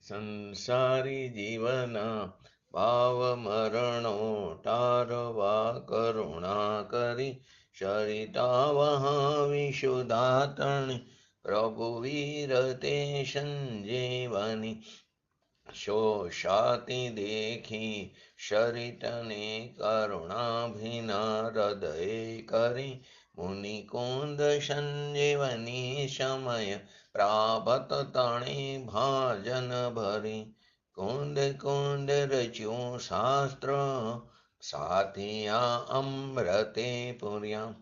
સંસારી જીવના ભાવ મરણો ટારવા કરુણા કરી સરિતા વહાવી સુધાતણી પ્રભુ વીર તે સંજીવની શોષાતી દેખી શરિતને કરુણાભિના હૃદય કરી મુનિકુંદ સંજીવની સમય પ્રાપત તણે ભાજન ભરી કુંદ કુંદ રચ્યું શાસ્ત્ર સાથિયા અમૃતે પુર્યા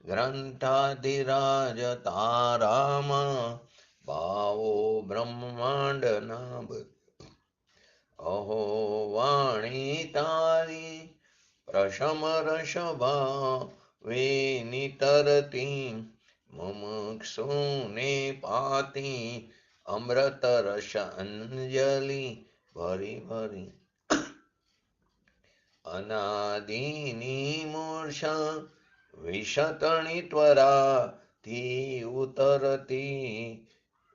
ગ્રંથાધિરાજ તારામ ભાવો બ્રહ્માંડના અહો વાણી તારી પ્રશમ રસભા વેનિતરતી મુમુક્ષુને પાતી અમૃત રસ અંજલિ ભરી ભરી અનાદિની મૂર્છા વિશતણી ત્વરાથી ઉતરતી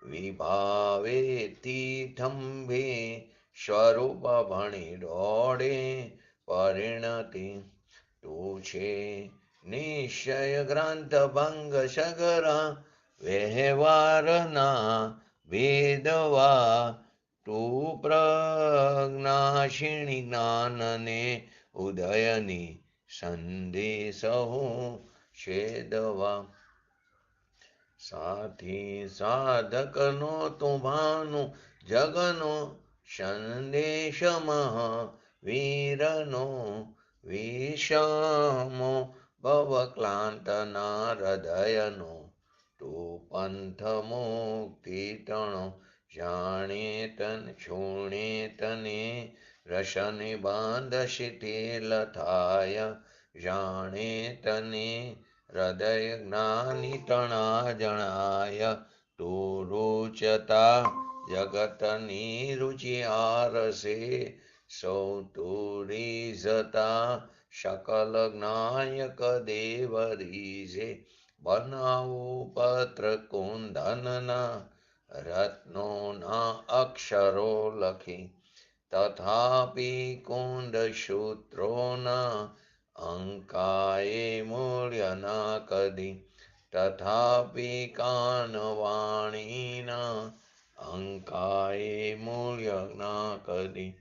વિભાવેથી થંભે સ્વરૂપ ભણી દોડે પરિણતિ તું છે નિશ્ચય ગ્રંથ ભંગ સગરા વ્યવહારના ભેદવા તું પ્રજ્ઞાશીણી જ્ઞાનને ઉદયની સંદેશહો છેદવા સાથી સાધકનો તું ભાનું જગનો સંદેશ મહાવીરનો વિષમો ભવક્લાંતના હૃદયનો તું પંથ મુક્તિ તણો જાણે તન છોણે તને રસને બાંધ શિથિલ થાય જાણે તને હૃદય જ્ઞાની તણા જણાય તું રૂચતા જગતની રુચિ આરસે સૌ તુરી જતા શકલ જ્ઞાયક દેવ રીઝે બનાવો પત્ર કુંદનના રત્નોના અક્ષરો લખી તથાપી કુંદ સૂત્રોના અંકાએ મૂલ્ય ના કદી તથાપી કાનવાણીના અંકાએ મૂલ્ય ના કદી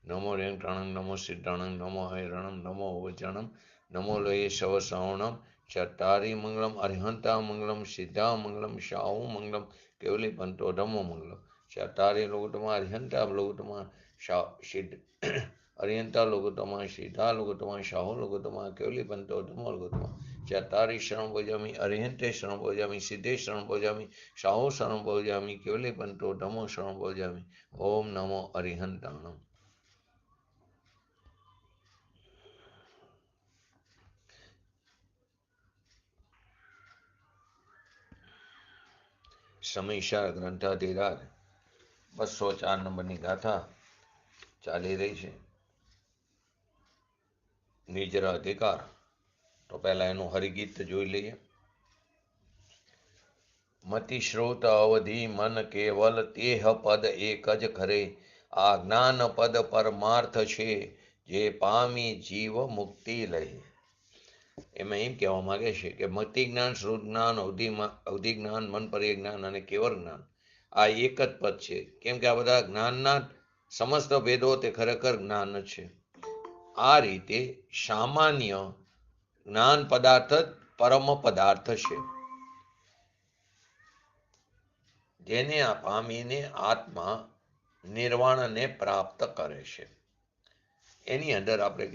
નમો રેંકટાણં નમો સિદ્ધાણં નમો હૈરણં નમો વચણં નમો લોયે શવ શ્રવણમ ચત્તારી મંગલમ અરિહંતા મંગલમ સિદ્ધા મંગલમ શાહુ મંગલમ કેવલી પંતો ધમો મંગલમ ચત્તારી લોકોતમા અરિહંતા લોકોતમા સિદ્ધ અરિહંતા લોકોતમા સિદ્ધા લોકોતમા શાહુ લોકોતમા કેવલી પંતો ધમો લોકોતમા ચત્તારી શરણ ભોજામી અરિહંતે શરણ ભોજામી સિદ્ધે શરણ ભોજામી શાહુ શરણ ભોજામી કેવલી પંતો ધમો શરણ ભોજામી ઓમ નમો અરિહંતાણમ. સમયસાર ગ્રંથાધિરાજ 204 નંબરની ગાથા ચાલી રહી છે. નિજર અધિકાર. તો પહેલા એનું હરિગીત જોઈ લઈએ. મતિ શ્રોત અવધિ મન કેવલ તેહ પદ એક જ ખરે આ જ્ઞાન પદ પરમાર્થ છે જે પામી જીવ મુક્તિ લઈ. એમાં એમ કહેવા માંગે છે કે મતિ જ્ઞાન, શ્રુત જ્ઞાન, અવધિ જ્ઞાન, મન પર્ય જ્ઞાન અને કેવળ જ્ઞાન આ એક જ પદ છે. કેમ કે આ બધા જ્ઞાનના સમસ્ત ભેદો તે ખરેખર જ્ઞાન છે. આ રીતે સામાન્ય જ્ઞાન પદાર્થ જ પરમ પદાર્થ છે, જેને આ પામીને આત્મા નિર્વાણને પ્રાપ્ત કરે છે. એની અંદર આપણે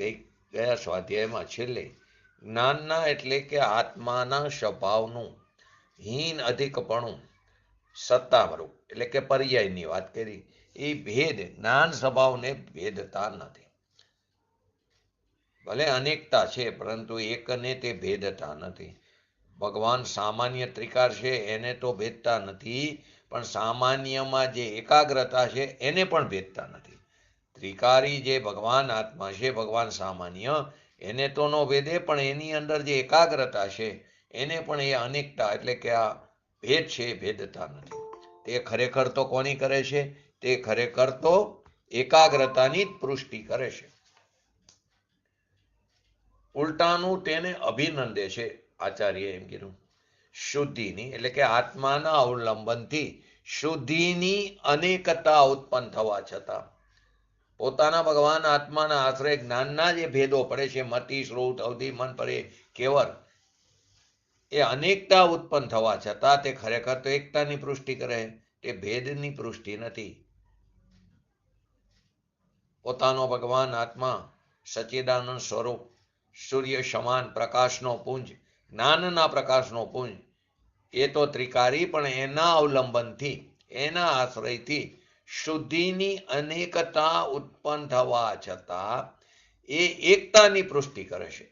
ગયા સ્વાધ્યાયમાં છેલ્લે જ્ઞાનના એટલે કે આત્માના સ્વભાવનું હીન અધિકપણું સત્તાવાળું એટલે કે પર્યાયની વાત કરી. એ ભેદ જ્ઞાન સ્વભાવને ભેદતા નથી. ભલે અનેકતા છે પરંતુ એકને તે ભેદતા નથી. ભગવાન સામાન્ય ત્રિકાર છે એને તો ભેદતા નથી, પણ સામાન્યમાં જે એકાગ્રતા છે એને પણ ભેદતા નથી. ત્રિકારી જે ભગવાન આત્મા છે, ભગવાન સામાન્ય, એને તો ન ભેદે, પણ એની અંદર જે એકાગ્રતા છે એને પણ એ અનેકતા એટલે કે આ ભેદ છે એ ભેદતા નથી. તે ખરેખર તો કોની કરે છે? તે ખરેખર તો એકાગ્રતાની જ પુષ્ટિ કરે છે. ઉલટાનું તેને અભિનંદે છે. આચાર્ય એમ કીધું શુદ્ધિની એટલે કે આત્માના અવલંબનથી શુદ્ધિની અનેકતા ઉત્પન્ન થવા છતાં પોતાના ભગવાન આત્માના આશ્રય જ્ઞાનના જે ભેદો પડે છે, મતિ, શ્રુત, અવધિ, મન, પરે, કેવળ, એ અનેકતા ઉત્પન્ન થવા છતાં તે ખરેખર તો એકતાની પુષ્ટિ કરે, તે ભેદની પુષ્ટિ નથી. પોતાનો ભગવાન આત્મા સચ્ચિદાનંદ સ્વરૂપ સૂર્ય સમાન પ્રકાશનો પુંજ, જ્ઞાનના પ્રકાશનો પુંજ, એ તો ત્રિકારી, પણ એના અવલંબનથી, એના આશ્રયથી શુદ્ધિની અનેકતા ઉત્પન્ન થવા છતાં એ એકતાની પુષ્ટિ કરે છે.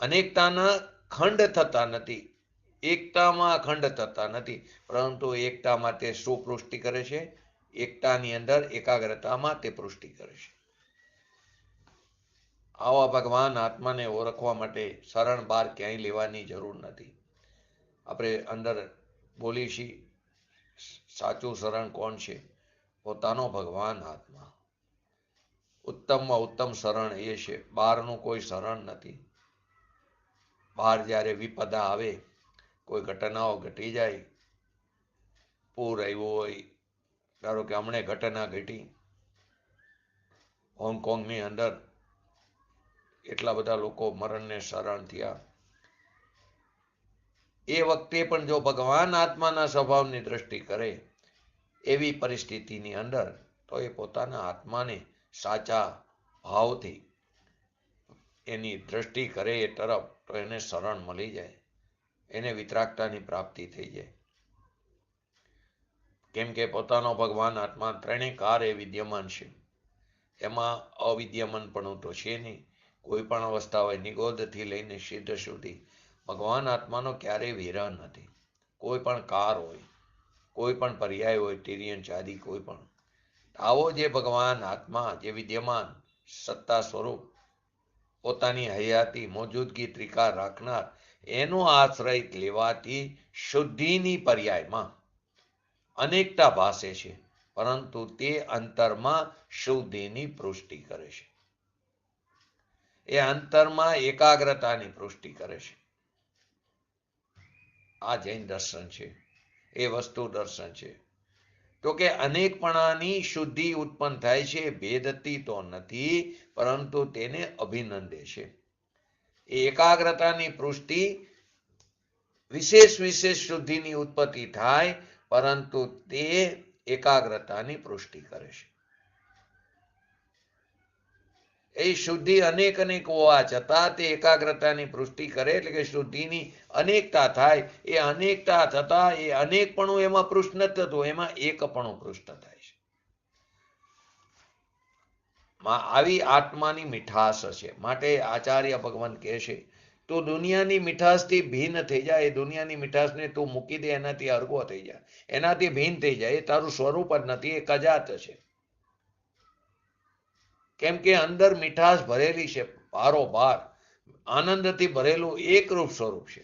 અનેકતાના ખંડ થતા નથી, એકતામાં ખંડ થતા નથી, પરંતુ એકતામાં તે શું પુષ્ટિ કરે છે? એકતાની અંદર એકાગ્રતામાં તે પુષ્ટિ કરે છે. આવા ભગવાન આત્માને ઓળખવા માટે શરણ બહાર ક્યાંય લેવાની જરૂર નથી. આપણે અંદર બોલી છીએ, સાચું શરણ કોણ છે? પોતાનો ભગવાન આત્મા. ઉત્તમમાં ઉત્તમ શરણ એ છે, બહારનું કોઈ શરણ નથી. બહાર જ્યારે વિપદા આવે, કોઈ ઘટનાઓ ઘટી જાય, પૂર આવ્યું હોય, ધારો કે હમણે ઘટના ઘટી હોંગકોંગની અંદર, એટલા બધા લોકો મરણને શરણ થયા. એ વખતે પણ જો ભગવાન આત્માના સ્વભાવની દ્રષ્ટિ કરે એવી પરિસ્થિતિની અંદર, તો એ પોતાના આત્માને સાચા ભાવથી એની દ્રષ્ટિ કરે એ તરફ, તો એને શરણ મળી જાય, એને વિતરાગતાની પ્રાપ્તિ થઈ જાય. કેમ કે પોતાનો ભગવાન આત્મા ત્રણેય કાર એ વિદ્યમાન છે. એમાં અવિદ્યમાનપણું તો છે નહીં. કોઈ પણ અવસ્થા હોય, નિગોદથી લઈને સિદ્ધ સુધી, ભગવાન આત્માનો ક્યારેય વિરહ નથી. કોઈ પણ કાર હોય, કોઈ પણ પર્યાય હોય, તિર્યન ચાદી કોઈ પણ, આવો જે ભગવાન આત્મા, જે વિદ્યમાન સત્તા સ્વરૂપ, પોતાની હયાતી મોજૂદગી ત્રિકાર રાખનાર, એનો આશ્રય લેવાથી શુદ્ધિની પર્યાયમાં અનેકતા ભાસે છે, પરંતુ તે અંતરમાં શુદ્ધિની પુષ્ટિ કરે છે. એ અંતરમાં એકાગ્રતાની પુષ્ટિ કરે છે. આ જૈન દર્શન છે, એ વસ્તુ દર્શન છે. તો કે અનેકપણાની શુદ્ધિ ઉત્પન્ન થાય છે, ભેદતી તો નથી, પરંતુ તેને અભિનંદે છે. એ એકાગ્રતાની પુષ્ટિ વિશેષ વિશેષ શુદ્ધિની ઉત્પત્તિ થાય, પરંતુ તે એકાગ્રતાની પુષ્ટિ કરે છે. એ શુદ્ધિ અનેક અનેક હોવા છતાં તે એકાગ્રતાની પુષ્ટિ કરે, એટલે કે શુદ્ધિની અનેકતા થાય. એ અનેકતા થતા એ અનેકપણું એમાં પૃષ્ઠ નથી થતું, એમાં એકપણું પૃષ્ઠ થાય છે. આવી આત્માની મીઠાશ છે. માટે આચાર્ય ભગવાન કહે છે, તું દુનિયાની મીઠાશથી ભિન્ન થઈ જાય. એ દુનિયાની મીઠાશને તું મૂકી દે, એનાથી અળગો થઈ જાય, એનાથી ભિન્ન થઈ જાય. એ તારું સ્વરૂપ જ નથી, એ કજાત છે. કેમ કે અંદર મીઠાશ ભરેલી છે, પારોપાર આનંદથી ભરેલું એકરૂપ સ્વરૂપ છે.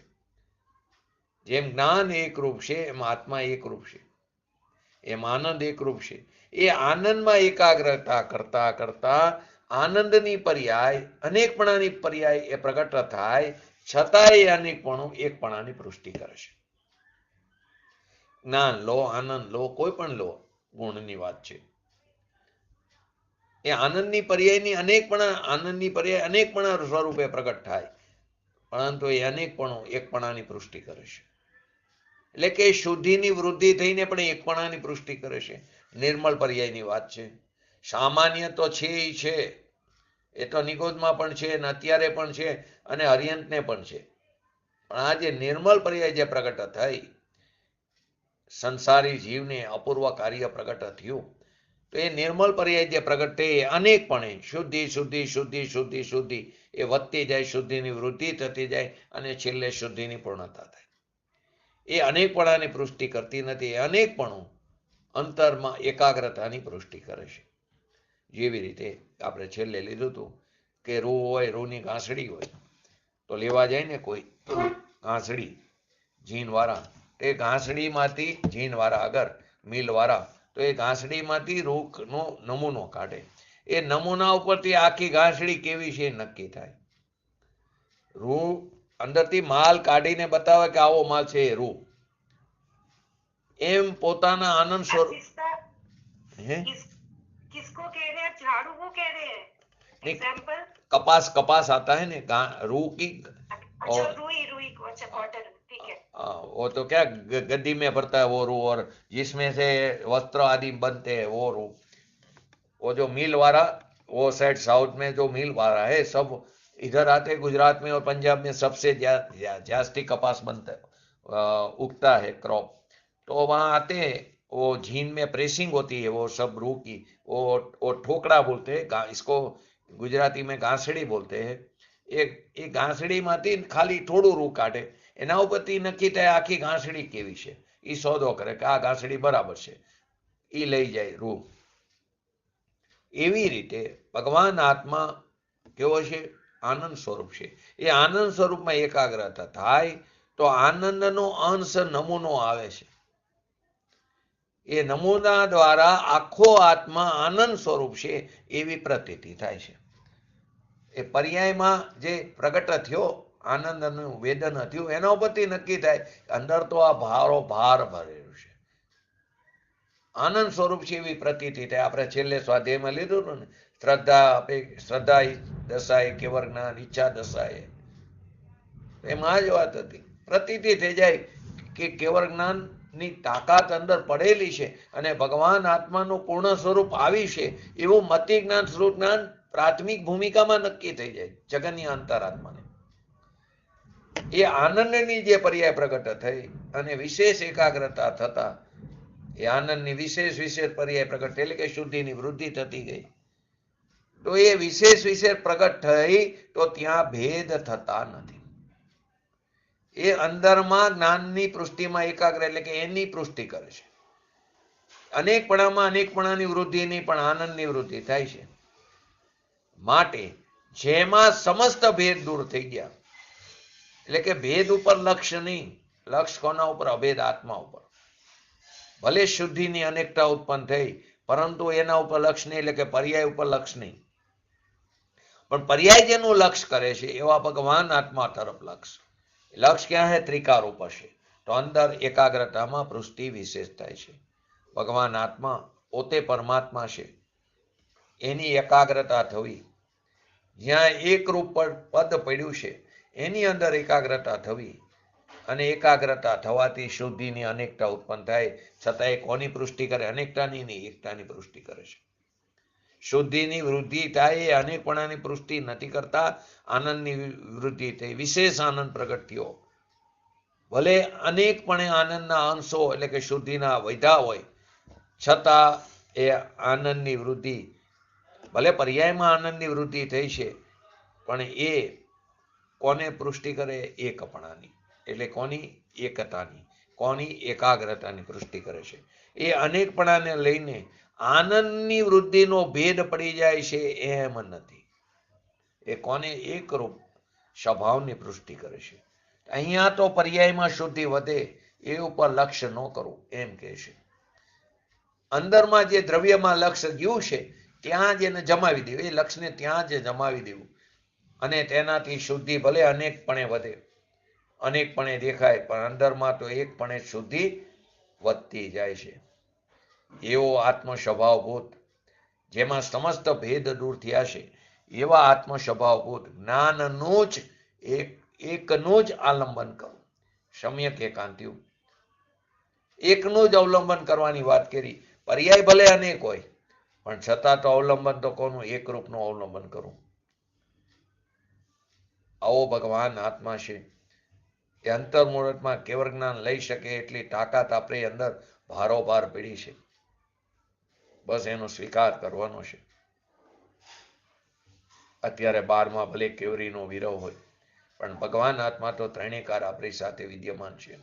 જેમ જ્ઞાન એકરૂપ છે, એમ આત્મા એકરૂપ છે, એમ આનંદ એકરૂપ છે. એ આનંદમાં એકાગ્રતા કરતા કરતા આનંદની પર્યાય, અનેકપણાની પર્યાય એ પ્રગટ થાય, છતાં એ અનેકપણું એકપણાની પુષ્ટિ કરે છે. જ્ઞાન લો, આનંદ લો, કોઈ પણ લો, ગુણની વાત છે. એ આનંદની પર્યાયની આનંદની પર્યાય અનેકપણા સ્વરૂપે પ્રગટ થાય, પરંતુ એ અનેકપણું એકપણાની પુષ્ટિ કરે છે. એટલે કે શુદ્ધિની વૃદ્ધિ થઈને પણ એકપણાની પુષ્ટિ કરે છે. નિર્મળ પર્યાયની વાત છે. સામાન્ય તો છે એ છે, એ તો નિગોદમાં પણ છે, અને અત્યારે પણ છે, અને હરિયંતને પણ છે. પણ આ જે નિર્મળ પર્યાય જે પ્રગટ થઈ, સંસારી જીવને અપૂર્વ કાર્ય પ્રગટ થયું, તો એ નિર્મળ પર્યાય જે પ્રગટ થઈ, અનેકપણે શુદ્ધિ શુદ્ધિ શુદ્ધિ શુદ્ધિ શુદ્ધિ એ વધતી જાય, શુદ્ધિની વૃદ્ધિ થતી જાય, અને છેલ્લે શુદ્ધિની પૂર્ણતા થાય. એ અનેકપણાની પુષ્ટિ કરતી નથી, એ અનેકપણું અંતરમાં એકાગ્રતાની પુષ્ટિ કરે છે. જેવી રીતે આપણે છેલ્લે લીધું હતું કે રૂ હોય, રૂની ઘાસડી હોય, તો લેવા જાય ને કોઈ ઘાસડી જીનવાળા, તે ઘાસડીમાંથી જીનવાળા આગળ મિલ વાળા, તો એ ઘાસડીમાંથી રૂનો નમૂનો કાઢે. એ નમૂના ઉપરથી આખી ઘાસડી કેવી છે નક્કી થાય. રૂ અંદરથી માલ કાઢીને બતાવે કે આવો માલ છે એ રૂ. એમ પોતાના આનંદ સ્વરૂપ कपास आता है ना, रूह की, और वो तो क्या गद्दी में भरता है वो रूह, और जिसमें से वस्त्र आदि बनते हैं वो रूह. वो जो मिल वाला, वो साइड साउथ में जो मिल वाला है सब इधर आते, गुजरात में और पंजाब में सबसे जास्ती कपास बनता है, उगता है क्रॉप. तो वहां आते हैं, वो झीन में प्रेसिंग होती है वो सब रूह की, वो ठोकड़ा बोलते हैं इसको, गुजराती में घासड़ी बोलते हैं. એ ઘાસડીમાંથી ખાલી થોડું રૂ કાઢે, એના ઉપરથી નક્કી થાય આખી ઘાસડી કેવી છે. એ સોદો કરે કે આ ઘાસડી બરાબર છે, એ લઈ જાય રૂ. એવી રીતે ભગવાન આત્મા કેવો છે? આનંદ સ્વરૂપ છે. એ આનંદ સ્વરૂપમાં એકાગ્રતા થાય તો આનંદનો અંશ નમૂનો આવે છે. એ નમૂના દ્વારા આખો આત્મા આનંદ સ્વરૂપ છે એવી પ્રતીતિ થાય છે. એ પર્યાયમાં જે પ્રગટ થયો આનંદનું વેદન થયું, એના ઉપરથી નક્કી થાય અંદર તો આ ભાર ભરેલું છે, આનંદ સ્વરૂપ છે એવી પ્રતીતિ થાય. આપણે છેલ્લે સ્વાધ્યાયમાં લીધું ને, શ્રદ્ધા દશાએ કેવળ જ્ઞાન ઈચ્છા દશાએ, એમાં જ વાત હતી. પ્રતીતિ થઈ જાય કે કેવળ જ્ઞાન ની તાકાત અંદર પડેલી છે અને ભગવાન આત્માનું પૂર્ણ સ્વરૂપ આવી છે એવું મતિ જ્ઞાન સ્વરૂપ જ્ઞાન પ્રાથમિક ભૂમિકામાં નક્કી થઈ જાય જગનની અંતરાત્માને. એ આનંદની જે પર્યાય પ્રગટ થઈ અને વિશેષ એકાગ્રતા થતા એ આનંદની વિશેષ પર્યાય પ્રગટ એટલે કે શુદ્ધિની વૃદ્ધિ થતી ગઈ. તો એ વિશેષ પ્રગટ થઈ તો ત્યાં ભેદ થતા નથી. એ અંદરમાં જ્ઞાનની પૃષ્ટિમાં એકાગ્ર એટલે કે એની પૃષ્ટિ કરે છે. અનેકપણામાં અનેકપણાની વૃદ્ધિની પણ આનંદની વૃદ્ધિ થાય છે. માટે જેમાં સમસ્ત ભેદ દૂર થઈ ગયા, એટલે કે ભેદ ઉપર લક્ષ્ય નહીં, લક્ષ્ય કોના ઉપર? અભેદ આત્મા ઉપર. ભલે શુદ્ધિની અનેકતા ઉત્પન્ન થઈ, પરંતુ એના ઉપર લક્ષ્ય નહીં, એટલે કે પર્યાય ઉપર લક્ષ્ય નહીં. પણ પર્યાય જેનું લક્ષ્ય કરે છે એવા ભગવાન આત્મા તરફ લક્ષ્ય. લક્ષ્ય ક્યાં હે? ત્રિકાર ઉપર છે. તો અંદર એકાગ્રતામાં પૃષ્ટિ વિશેષ થાય છે. ભગવાન આત્મા પોતે પરમાત્મા છે, એની એકાગ્રતા થવી. જ્યાં એક રૂપ પદ પડ્યું છે એની અંદર એકાગ્રતા થવી, અને એકાગ્રતા થવાથી શુદ્ધિની અનેકતા ઉત્પન્ન થાય. છતાં એ કોની પૃષ્ટિ કરે? અનેકતાની નહીં, એકતાની પૃષ્ટિ કરે છે. શુદ્ધિની વૃદ્ધિ થાય એ અનેકપણાની પૃષ્ટિ નથી કરતા, આનંદની વૃદ્ધિ થઈ, વિશેષ આનંદ પ્રગટ થયો. ભલે અનેકપણે આનંદના અંશો એટલે કે શુદ્ધિના વધ્યા હોય, છતાં એ આનંદની વૃદ્ધિ, ભલે પર્યાયમાં આનંદની વૃદ્ધિ થઈ છે, પણ એ કોને પૃષ્ટિ કરે? એકપણાની, એટલે કોની? એકતાની, કોની? એકાગ્રતાની પૃષ્ટિ કરે છે. એ અનેકપણાને લઈને આનંદની વૃદ્ધિનો ભેદ પડી જાય છે એમ નથી. એ કોને? એકરૂપ સ્વભાવની પૃષ્ટિ કરે છે. અહીંયા તો પર્યાયમાં શુદ્ધિ વધે એ ઉપર લક્ષ્ય ન કરવું એમ કહે છે. અંદરમાં જે દ્રવ્યમાં લક્ષ્ય ગયું છે ત્યાં જ એને જમાવી દેવું, એ લક્ષ્યને ત્યાં જ જમાવી દેવું, અને તેનાથી શુદ્ધિ ભલે અનેકપણે વધે, અનેકપણે દેખાય, પણ અંદરમાં તો એકપણે શુદ્ધિ વધતી જાય છે. એવો આત્મ સ્વભાવભૂત, જેમાં સમસ્ત ભેદ દૂર થયા છે, એવા આત્મ સ્વભાવભૂત જ્ઞાનનું જ એકનું જ આલંબન કરવું. સમ્યક એકાંતિયું, એકનું જ અવલંબન કરવાની વાત કરી. પર્યાય ભલે અનેક હોય, પણ છતાં તો અવલંબન તો કોનું? એકરૂપનું અવલંબન કરવું. આવો ભગવાન આત્મા છે. એ અંતર્મુહૂર્તમાં કેવળ જ્ઞાન લઈ શકે એટલી તાકાત આપણે અંદર ભારોભાર પડી છે. બસ એનો સ્વીકાર કરવાનો છે. અત્યારે 12માં ભલે કેવરીનો વિરહ હોય, પણ ભગવાન આત્મા તો ત્રણેયકાર આપણી સાથે વિદ્યમાન છે.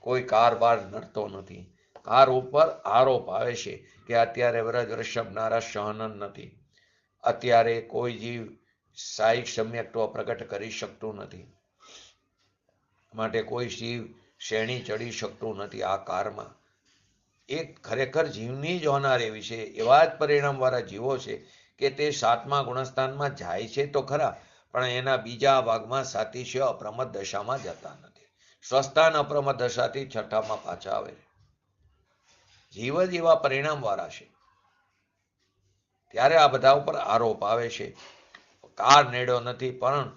કોઈ કારબાર નડતો નથી. કાર ઉપર આરોપ આવે છે કે અત્યારે વ્રજ વૃષભ નારા સહન નથી, અત્યારે કોઈ જીવ સાહિક સમ્યક્ત્વ પ્રગટ કરી શકતું નથી, માટે કોઈ જીવ શ્રેણી ચડી શકતું નથી આ કારમાં. એ ખરેખર જીવની જ હોનાર એવી છે. એવા જ પરિણામવાળા જીવો છે કે તે 7મા ગુણસ્થાનમાં જાય છે તો ખરા, પણ એના બીજા ભાગમાં સાતિશય અપ્રમદ દશામાં જતા નથી. સ્વસ્થાન અપ્રમદ દશાથી 6ઠામાં પાછા આવે છે. જીવ જ એવા પરિણામવાળા છે. ત્યારે આ બધા ઉપર આરોપ આવે છે. કાર નેડ્યો નથી, પણ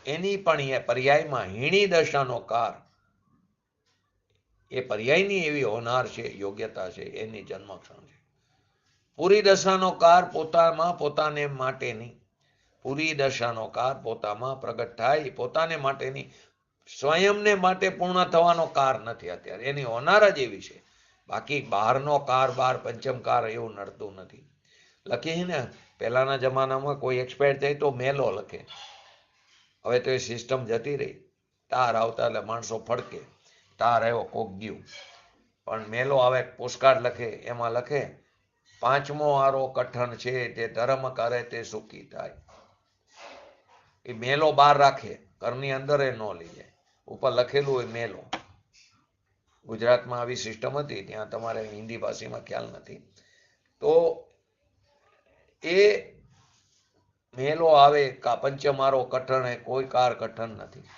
એની પણ એ પર્યાયમાં હીણી દશાનો કાર એ પર્યાયની એવી હોનાર છે, યોગ્યતા છે, એની જન્મક્ષણ છે. પૂરી દશાનો કાર પોતાને માટેની, પૂરી દશાનો કાર પોતામાં પ્રગટ થાય પોતાને માટેની, સ્વયંને માટે પૂર્ણ થવાનો કાર નથી અત્યારે. એની હોનાર જ એવી છે. બાકી બહારનો કાર, પંચમ કાર એવું નડતું નથી. લખે છે ને, પહેલાના જમાનામાં કોઈ એક્સપાયર થાય તો મેલો લખે. હવે તો એ સિસ્ટમ જતી રહી. તાર આવતા એટલે માણસો ફડકે, તાર આવ્યો કોક ગયું. પણ મેલો આવે, પોસ્ટકાર્ડ લખે, એમાં લખે 5મો આરો કઠણ છે, તે ધર્મ કરે તે સુખી થાય. એ મેલો બહાર રાખે, ઘરની અંદર એ ન લઈ જાય. ઉપર લખેલું હોય મેલો. ગુજરાતમાં આવી સિસ્ટમ હતી, ત્યાં તમારે હિન્દી ભાષામાં ખ્યાલ નથી. તો એ મેલો આવે, પંચમારો કઠણ, કોઈ કાર કઠણ નથી.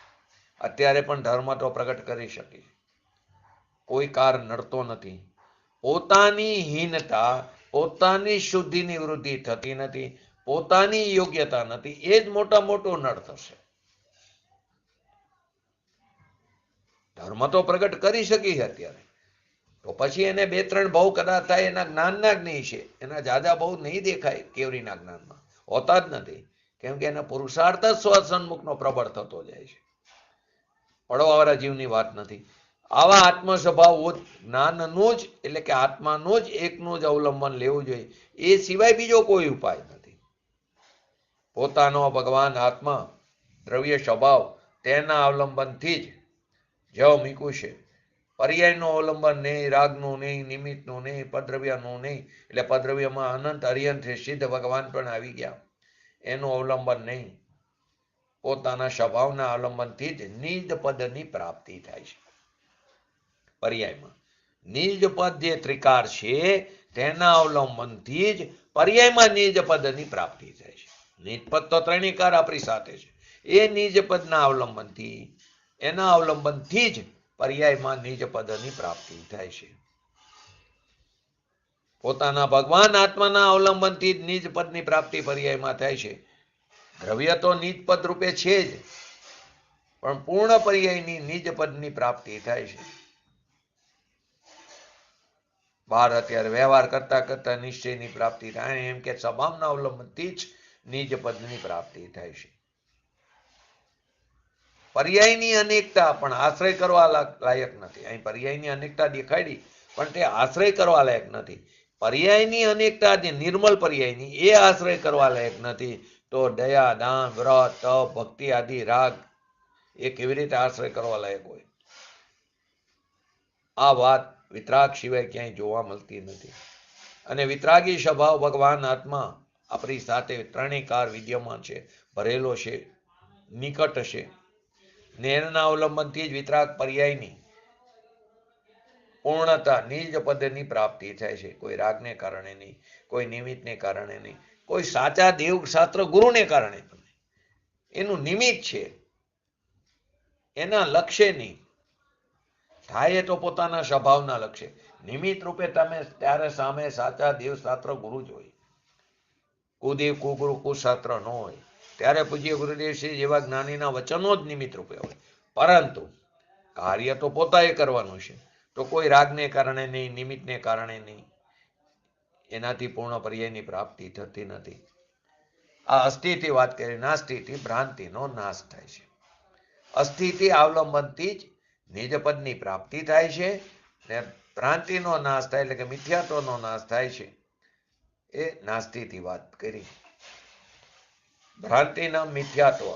અત્યારે પણ ધર્મ તો પ્રગટ કરી શકે, કોઈ કાર નડતો નથી. પોતાની હીનતા, પોતાની શુદ્ધિની વૃદ્ધિ થતી નથી, પોતાની યોગ્યતા નથી, એ જ મોટા મોટો નડ થશે. ધર્મ તો પ્રગટ કરી શકી છે અત્યારે, તો પછી એને 2-3 ભાવ કદાચ થાય એના જ્ઞાનના જ્ઞેય છે. એના જાજા ભાવ નહીં દેખાય કેવરીના જ્ઞાનમાં, હોતા જ નથી. કેમ કે એના પુરુષાર્થ જ સ્વસન્મુખનો પ્રબળ થતો જાય છે. પડવાવાળા જીવની વાત નથી. આવા આત્મ સ્વભાવ જ્ઞાનનું જ, એટલે કે આત્માનું જ એકનું જ અવલંબન લેવું જોઈએ. એ સિવાય બીજો કોઈ ઉપાય નથી. પોતાનો ભગવાન આત્મા, દ્રવ્ય સ્વભાવ, તેના અવલંબનથી જ મીકું છે. પર્યાયનું અવલંબન નહીં, રાગનું નહીં, નિમિત્તનું નહીં, પદ્રવ્યનું નહીં. એટલે પદ્રવ્યમાં અનંત અરિયંત સિદ્ધ ભગવાન પણ આવી ગયા. એનું અવલંબન નહીં, પોતાના સ્વભાવના અવલંબનથી જ નિજ પદની પ્રાપ્તિ થાય છે. પર્યાયમાં નિજ પદ જે ત્રિકાર છે તેના અવલંબનથી જ પર્યાયમાં નિજ પદની પ્રાપ્તિ થાય છે. નિજ પદ તો ત્રણેયકાર આપણી સાથે છે. એ નિજ પદના અવલંબનથી, એના અવલંબનથી જ પર્યાયમાં નિજ પદની પ્રાપ્તિ થાય છે. પોતાના ભગવાન આત્માના અવલંબનથી જ નિજ પદની પ્રાપ્તિ પર્યાયમાં થાય છે. દ્રવ્ય તો નિજ પદ રૂપે છે જ, પણ પૂર્ણ પર્યાયની નિજ પદની પ્રાપ્તિ થાય છે. બહાર અત્યારે વ્યવહાર કરતા કરતા નિશ્ચયની પ્રાપ્તિ થાય, એમ કે સ્વભાવના અવલંબનથી જ નિજ પદની પ્રાપ્તિ થાય છે. પર્યાયની અનેકતા પણ આશ્રય કરવા લાયક નથી. અહીં પર્યાયની અનેકતા દેખાડી, પણ તે આશ્રય કરવા લાયક નથી. પર્યાયની અનેકતા જે નિર્મલ પર્યાયની, એ આશ્રય કરવા લાયક નથી. તો દયા, દાન, વ્રત, તપ, ભક્તિ આદિ રાગ એ કેવી રીતે આશ્રય કરવા લાયક હોય? આ વાત વિતરાગ સિવાય ક્યાંય જોવા મળતી નથી. અને વિતરાગી સ્વભાવ ભગવાન આત્મા આપણી સાથે ત્રણેય કાર વિદ્યમાન છે, ભરેલો છે, નિકટ છે. ને એના અવલંબનથી જ વિતરાગ પર્યાયની પૂર્ણતા નિજ પદની પ્રાપ્તિ થાય છે. કોઈ રાગને કારણે નહીં, કોઈ નિમિત્તને કારણે નહીં, કોઈ સાચા દેવ શાસ્ત્ર ગુરુને કારણે નહીં. એનું નિમિત્ત છે, એના લક્ષ્ય નહીં. થાય તો પોતાના સ્વભાવના લક્ષ્ય. નિમિત્ત રૂપે તમે ત્યારે સામે સાચા દેવ શાસ્ત્ર ગુરુ જ હોય. કુદેવ કુગુરુ કુશાસ્ત્ર ન હોય. ત્યારે પૂજ્ય ગુરુદેવશ્રી જેવા જ્ઞાનીના વચનો જ નિમિત્ત રૂપે હોય. પરંતુ કાર્ય તો પોતાએ કરવાનું છે. તો કોઈ રાગને કારણે નહીં, નિમિત્તને કારણે નહીં, એનાથી પૂર્ણ પર્યાયની પ્રાપ્તિ થતી નથી. આ અસ્થિથી વાત કરી, નાસ્તિથી ભ્રાંતિનો નાશ થાય છે. અસ્થિતિ અવલંબનથી જ નિજ પદની પ્રાપ્તિ થાય છે, ને ભ્રાંતિનો નાશ થાય, એટલે કે મિથ્યાત્વનો નાશ થાય છે. એ નાસ્તિથી વાત કરી. ભ્રાંતિના મિથ્યાત્વ,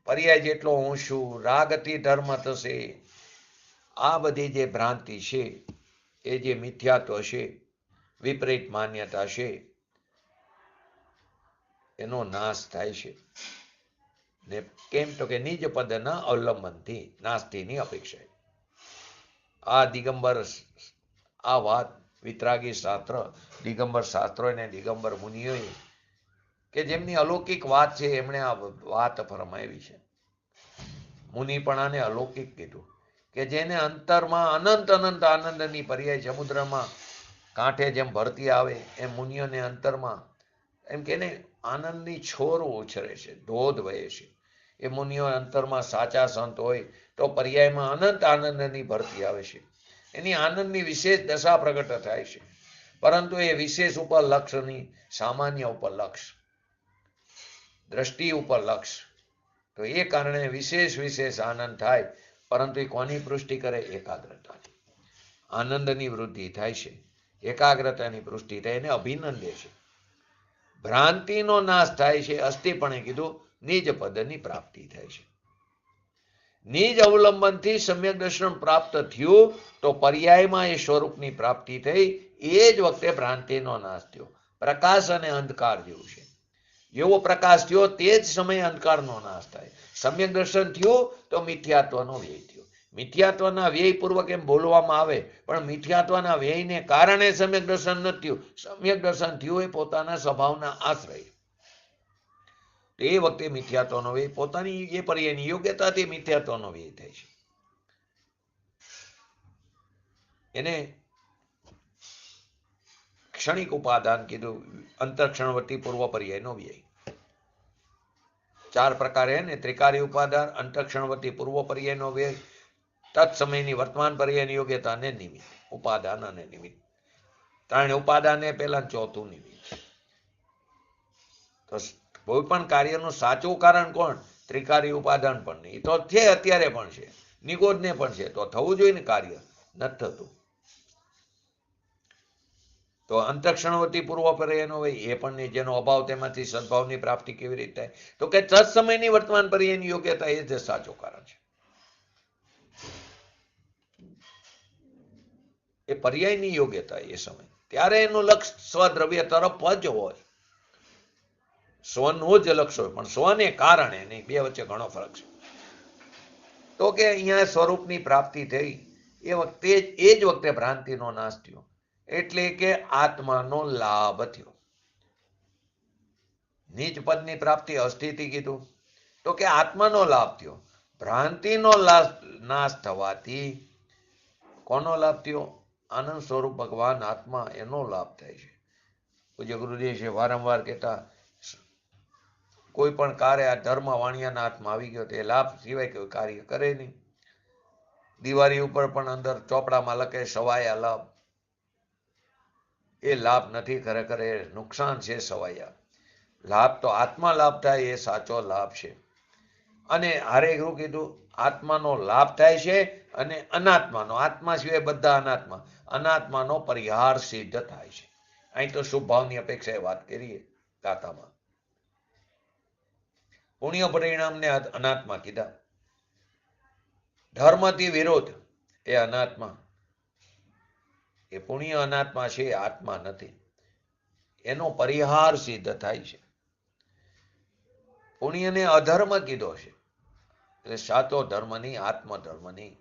પર્યાય જેટલો હું છું, રાગથી ધર્મ થશે, આ બધી જે ભ્રાંતિ છે, એ જે મિથ્યાત્વ છે, વિપરીત માન્યતા છે, એનો નાશ થાય છે. ને કેમ તો કે નિજ પદના અવલંબનથી, નાસ્તિની અપેક્ષા. આ દિગંબર આ વાત વિતરાગી શાસ્ત્ર, દિગંબર શાસ્ત્રો અને દિગંબર મુનિઓએ કે જેમની અલૌકિક વાત છે એમણે આ વાત ફરમાવી છે. મુનિપણાને અલૌકિક કીધું કે જેને અંતરમાં અનંત અનંત આનંદની પર્યાય સમુદ્રમાં કાંઠે જેમ ભરતી આવે એમ મુનિઓને અંતરમાં એમ કે ને આનંદની છોર ઉછરે છે, ધોધ વહે છે. એ મુનિઓ અંતરમાં સાચા સંત હોય તો પર્યાયમાં અનંત આનંદની ભરતી આવે છે. એની આનંદની વિશેષ દશા પ્રગટ થાય છે. પરંતુ એ વિશેષ ઉપર લક્ષની સામાન્ય ઉપર લક્ષ, દ્રષ્ટિ ઉપર લક્ષ. તો એ કારણે વિશેષ વિશેષ આનંદ થાય. પરંતુ એ કોની પુષ્ટિ કરે? એકાગ્રતાની. આનંદની વૃદ્ધિ થાય છે, એકાગ્રતાની પુષ્ટિ થાય, એને અભિનંદે છે. ભ્રાંતિનો નાશ થાય છે. અસ્થિપણે કીધું નિજ પદની પ્રાપ્તિ થાય છે. નિજ અવલંબનથી સમ્યક દર્શન પ્રાપ્ત થયું તો પર્યાયમાં એ સ્વરૂપની પ્રાપ્તિ થઈ. એ જ વખતે ભ્રાંતિનો નાશ થયો. પ્રકાશ અને અંધકાર જેવું છે. જેવો પ્રકાશ થયો તે જ સમયે અંધકારનો નાશ થાય. સમ્યક દર્શન થયું તો મિથ્યાત્વનો વ્યય થયો. મિથ્યાત્વના વ્યયપૂર્વક એમ બોલવામાં આવે, પણ મિથ્યાત્વના વ્યયને કારણે સમ્યક દર્શન નથી થયું. સમ્યક દર્શન થયું એ પોતાના સ્વભાવના આશ્રય. એ વખતે મિથ્યાત્વનો વ્યય પોતાની એ પર્યાયની યોગ્યતાથી મિથ્યાત્વનો વ્યય થાય છે. એને ક્ષણિક ઉપાદાન કીધું. અંતરક્ષણવર્તી પૂર્વ પર્યાયનો વ્યય. 4 પ્રકારે ને ત્રિકારી ઉપાદાન, અંતરક્ષણવર્તી પૂર્વ પર્યાયનો વ્યય, તત્સમયની વર્તમાન પર્યાયની યોગ્યતા અને નિમિત્ત. ઉપાદાન અને નિમિત્ત. 3 ઉપાદાન એ પહેલા, ચોથું નિમિત્ત. તો કોઈ પણ કાર્યનું સાચું કારણ કોણ? ત્રિકારી ઉપાદાન પણ નહીં. તો છે, અત્યારે પણ છે, નિગોદને પણ છે. તો થવું જોઈએ ને કાર્ય, નથી થતું. તો અંતરક્ષણવર્તી પૂર્વ પર્યાયનો હોય એ પણ નહીં. જેનો અભાવ તેમાંથી સદભાવની પ્રાપ્તિ કેવી રીતે થાય? તો કે તત્સમયની વર્તમાન પર્યાયની યોગ્યતા એ જ સાચું કારણ છે. એ પર્યાયની યોગ્યતા એ સમય, ત્યારે એનું લક્ષ સ્વદ્રવ્ય તરફ જ હોય. સ્વનું જ લક્ષ હોય, પણ સ્વને કારણે નહીં. બે વચ્ચે ઘણો ફરક છે. તો કે અહીંયા સ્વરૂપની પ્રાપ્તિ થઈ એ વખતે એ જ વખતે ભ્રાંતિનો નાશ થયો. એટલે કે આત્માનો લાભ થયો. નીચ પદની પ્રાપ્તિ અસ્થિતિ કીધું. તો કે આત્માનો લાભ થયો. ભ્રાંતિનો નાશ થવાથી કોનો લાભ થયો? આનંદ સ્વરૂપ ભગવાન આત્મા, એનો લાભ થાય છે. પૂજ્ય ગુરુદેવ છે વારંવાર કહેતા, કોઈ પણ કાર્ય આ ધર્મ વાણિયાના હાથમાં આવી ગયો તો એ લાભ સિવાય કોઈ કાર્ય કરે નહીં. દિવાળી ઉપર પણ અંદર ચોપડામાં લખે સવાયા લાભ. એ લાભ નથી, ખરેખર એ નુકસાન છે સવાયા. લાભ તો આત્મા લાભ થાય એ સાચો લાભ છે. અને હારે એવું કીધું, આત્માનો લાભ થાય છે અને અનાત્માનો, આત્મા સિવાય બધા અનાત્મા, અનાત્માનો પરિહાર સિદ્ધ થાય છે. અહીં તો શુભ ભાવની અપેક્ષાએ વાત કરીએ ગાથામાં. પુણ્ય પરિણામને અનાત્મા કીધા. ધર્મથી વિરોધ એ અનાત્મા. એ પુણ્ય અનાત્મા છે, આત્મા નથી. એનો પરિહાર સિદ્ધ થાય છે. પુણ્યને અધર્મ કીધો છે, એટલે સાચો ધર્મ નહીં, આત્મધર્મ નહીં.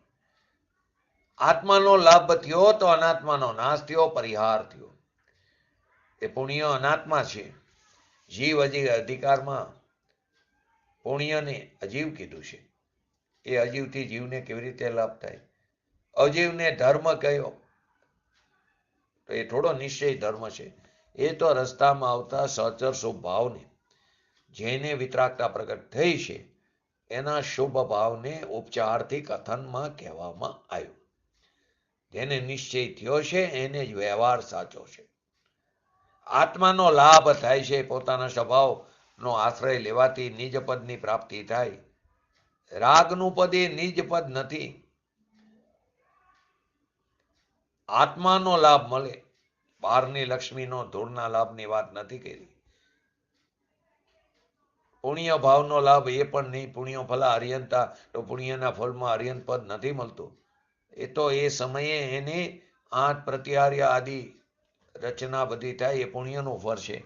આત્માનો લાભ થયો તો અનાત્માનો નાશ થયો, પરિહાર થયો. એ પુણ્ય અનાત્મા છે. જીવ અધિકારમાં પુણ્યને અજીવ કીધું છે. એ અજીવથી જીવને કેવી રીતે લાભ થાય? અજીવને ધર્મ કયો? તો એ થોડો નિશ્ચય ધર્મ છે. એ તો રસ્તામાં આવતા સચર શુભ ભાવને, જેને વિતરાગતા પ્રગટ થઈ છે, એના શુભ ભાવને ઉપચારથી કથનમાં કહેવામાં આવ્યું. જેને નિશ્ચય થયો છે એને જ વ્યવહાર સાચો છે. આત્માનો લાભ થાય છે. પોતાના સ્વભાવનો આશ્રય લેવાથી નિજ પદની પ્રાપ્તિ થાય. રાગનું પદ એ નિજ પદ નથી. આત્માનો લાભ મળે. બહારની લક્ષ્મીનો, ધૂળના લાભની વાત નથી કરી. પુણ્ય ભાવનો લાભ એ પણ નહીં. પુણ્ય ફલા અર્યંતા, તો પુણ્યના ફળમાં અર્યંત પદ નથી મળતું. એ તો એ સમયે એને 8 પ્રત્યાર્ય આદિ રચના બધી થાય, એ પુણ્યનું ફળ છે.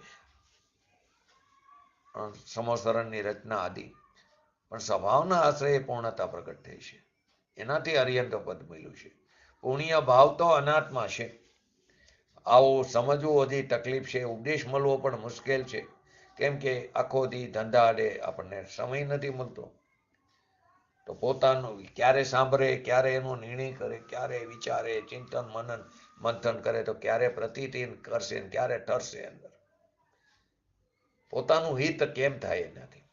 સમોસરણની રચના આદિ. પણ સ્વભાવના આશ્રય પૂર્ણતા પ્રગટ થઈ છે. એનાથી અર્યંત પદ મળ્યું છે. પુણ્ય ભાવ તો અનાત્મા છે. આવું સમજવું હજી તકલીફ છે, ઉપદેશ મળવો પણ મુશ્કેલ છે. કેમ કે આખો દી ધંધા આડે આપણને સમય નથી મળતો. તો પોતાનું ક્યારે સાંભળે, ક્યારે એનો નિર્ણય કરે, ક્યારે વિચારે, ચિંતન મંથન કરે, તો ક્યારે પ્રતિદિન કરશે, ક્યારે ઠરશે અંદર. પોતાનું હિત કેમ થાય એનાથી.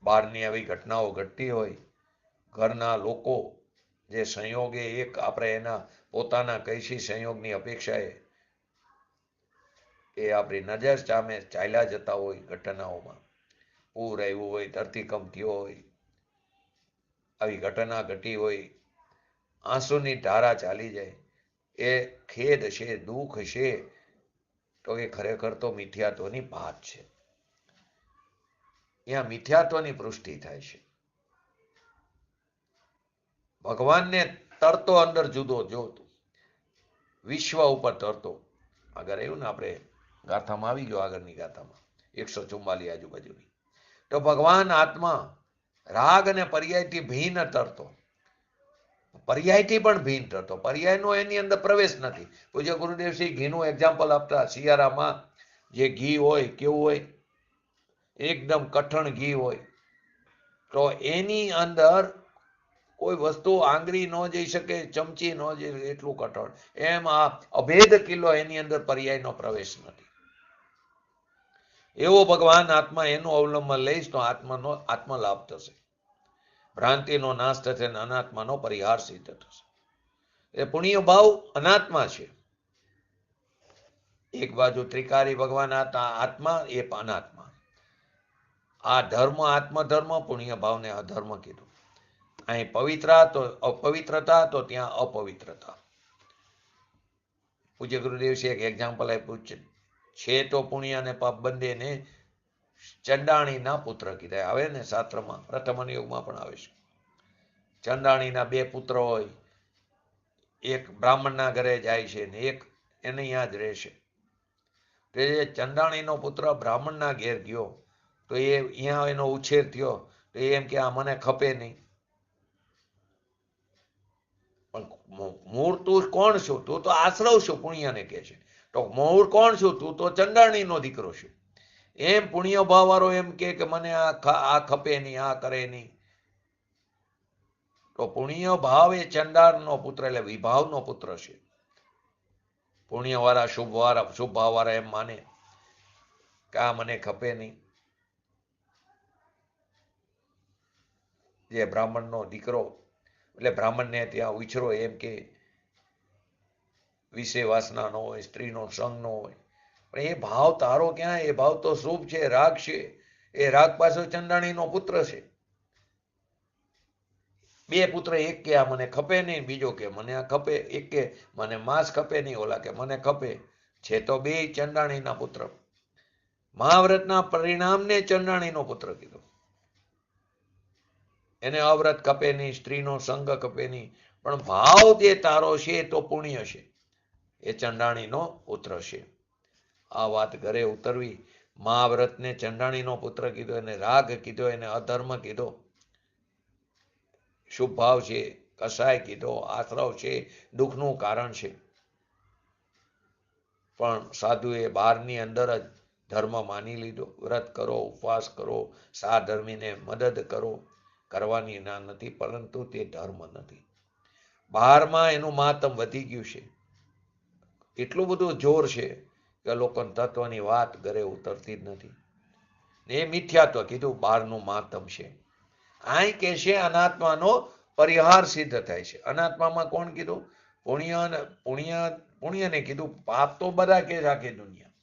બહારની આવી ઘટનાઓ ઘટતી હોય, ઘરના લોકો જે સંયોગે એક આપણે એના પોતાના કૈસી સંયોગની અપેક્ષાએ એ આપણી નજર સામે ચાલ્યા જતા હોય ઘટનાઓમાં, પૂર આવ્યું હોય, ધરતીકંપ થયો હોય, આવી ઘટના ઘટી હોય, આંસુની ધારા ચાલી જાય, એ ખેદ છે, દુઃખ છે, તો એ ખરેખર તો મિથ્યાત્વની ભાત છે. અહીંયા મિથ્યાત્વની પુષ્ટિ થાય છે. ભગવાનને તરતો અંદર જુદો જોતો, વિશ્વ ઉપર તરતો. આગળ એવું ને આપણે ગાથામાં આવી ગયો, આગળની ગાથામાં 144 આજુબાજુની. તો ભગવાન આત્મા રાગ અને પર્યાયથી ભિન્ન તરતો, પર્યાયથી પણ ભિન્ન તરતો. પર્યાયનો એની અંદર પ્રવેશ નથી. પૂજ્ય ગુરુદેવશ્રી ઘીનું એક્ઝામ્પલ આપતા. શિયાળામાં જે ઘી હોય કેવું હોય, એકદમ કઠણ ઘી હોય, તો એની અંદર કોઈ વસ્તુ આંગળી ન જઈ શકે, ચમચી ન જઈ શકે, એટલું કઠણ. એમ આ અભેદ કિલ્લો, એની અંદર પર્યાયનો પ્રવેશ નથી. એવો ભગવાન આત્મા, એનું અવલંબન લઈશ તો આત્મલાભ થશે, ભ્રાંતિનો નાશ થશે અને અનાત્માનો પરિહાર સિદ્ધ થશે. એ પુણ્ય ભાવ અનાત્મા છે. એક બાજુ ત્રિકારી ભગવાન આત્મા, એ અનાત્મા. આ ધર્મ આત્મધર્મ, પુણ્ય ભાવને અધર્મ કીધું. અહીં પવિત્રતા તો ત્યાં અપવિત્રતા. પૂજ્ય ગુરુદેવશ્રી એક એક્ઝામ્પલ આપ્યું છે. તો પુણ્ય અને પાપ બંનેને ચંડાણીના પુત્ર કીધા. આવે ને શાસ્ત્રમાં, પ્રથમ યુગમાં પણ આવે છે. ચંડાણીના બે પુત્ર હોય, એક બ્રાહ્મણના ઘરે જાય છે ને એક એને ત્યાં જ રહેશે. તો એ ચંડાણીનો પુત્ર બ્રાહ્મણના ઘેર ગયો, તો એ અહીંયા એનો ઉછેર થયો, તો એમ કે આ મને ખપે નહીં. મૂળ તું કોણ છું? તું તો આશ્રવ છું, પુણ્યને કહે છે. તો મૂળ કોણ છું? તું તો ચંડાણીનો દીકરો છું. એમ પુણ્ય ભાવ વાળો એમ કે મને આ ખપે નહીં, આ કરે નહીં. તો પુણ્ય ભાવ એ ચંડાળનો પુત્ર, એટલે વિભાવનો પુત્ર છે. પુણ્ય વાળા શુભ ભાવ વાળા એમ માને કે આ મને ખપે નહીં. જે બ્રાહ્મણનો દીકરો, એટલે બ્રાહ્મણને ત્યાં ઉછરો, એમ કે વિષય વાસના નો હોય, સ્ત્રીનો સંગ નો હોય. પણ એ ભાવ તારો ક્યાં? એ ભાવ તો શુભ છે, રાગ છે. એ રાગ પાછો ચંડાણીનો પુત્ર છે. બે પુત્ર, એક કે આ મને ખપે નહીં, બીજો કે મને આ ખપે. એક કે મને માંસ ખપે નહીં, ઓલા કે મને ખપે. છે તો બે ચંડાણીના પુત્ર. મહાવ્રતના પરિણામને ચંડાણીનો પુત્ર કીધો. એને અવ્રત ખપે નહીં, સ્ત્રીનો સંગ ખપે નહીં, પણ ભાવ જે તારો છે તો પુણ્ય છે, એ ચંડાણીનો પુત્ર છે. આ વાત ઘરે ઉતરવી. મહાવ્રતને ચંડાણીનો પુત્ર કીધો, એને રાગ કીધો, એને અધર્મ કીધો, શુભ ભાવ છે, કસાય કીધો, આશ્રવ છે, દુઃખનું કારણ છે. પણ સાધુએ બહારની અંદર જ ધર્મ માની લીધો. વ્રત કરો, ઉપવાસ કરો, સાધર્મીને મદદ કરો, કરવાની ના નથી, પરંતુ તે ધર્મ નથી. બહારમાં એનું મહાત્મ વધી ગયું છે. એટલું બધું જોર છે કે લોકોને તત્વની વાત ઘરે ઉતરતી જ નથી. એ મિથ્યાત્વ કીધું, બહારનું મહાત્મ છે. અહીં કે છે અનાત્માનો પરિહાર સિદ્ધ થાય છે. અનાત્મામાં કોણ કીધું? પુણ્યને કીધું. પાપ તો બધા કે રાખે દુનિયા,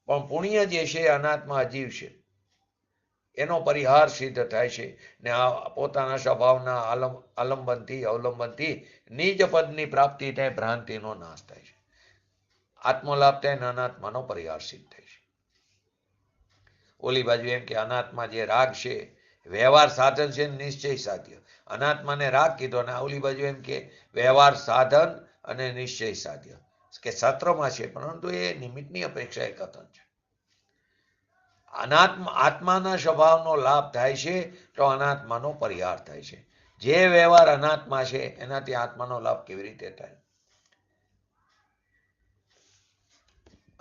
પણ પુણ્ય જે છે અનાત્મા અજીવ છે, એનો પરિહાર સિદ્ધ થાય છે. ને આ પોતાના સ્વભાવના અવલંબનથી નિજ પદની પ્રાપ્તિ થાય, ભ્રાંતિનો નાશ થાય છે, આત્મલાભ થાય ને અનાત્માનો પરિહાર સિદ્ધ થાય છે. ઓલી બાજુ એમ કે અનાત્મા જે રાગ છે વ્યવહાર સાધન છે, નિશ્ચય સાધ્ય. અનાત્માને રાગ કીધો, અને ઓલી બાજુ એમ કે વ્યવહાર સાધન અને નિશ્ચય સાધ્ય, કે સત્રમાં છે, પરંતુ એ નિમિત્તની અપેક્ષા એ કથન છે. આત્માના સ્વભાવનો લાભ થાય છે તો અનાત્માનો પરિહાર થાય છે. જે વ્યવહાર અનાત્મા છે એનાથી આત્માનો લાભ કેવી રીતે થાય?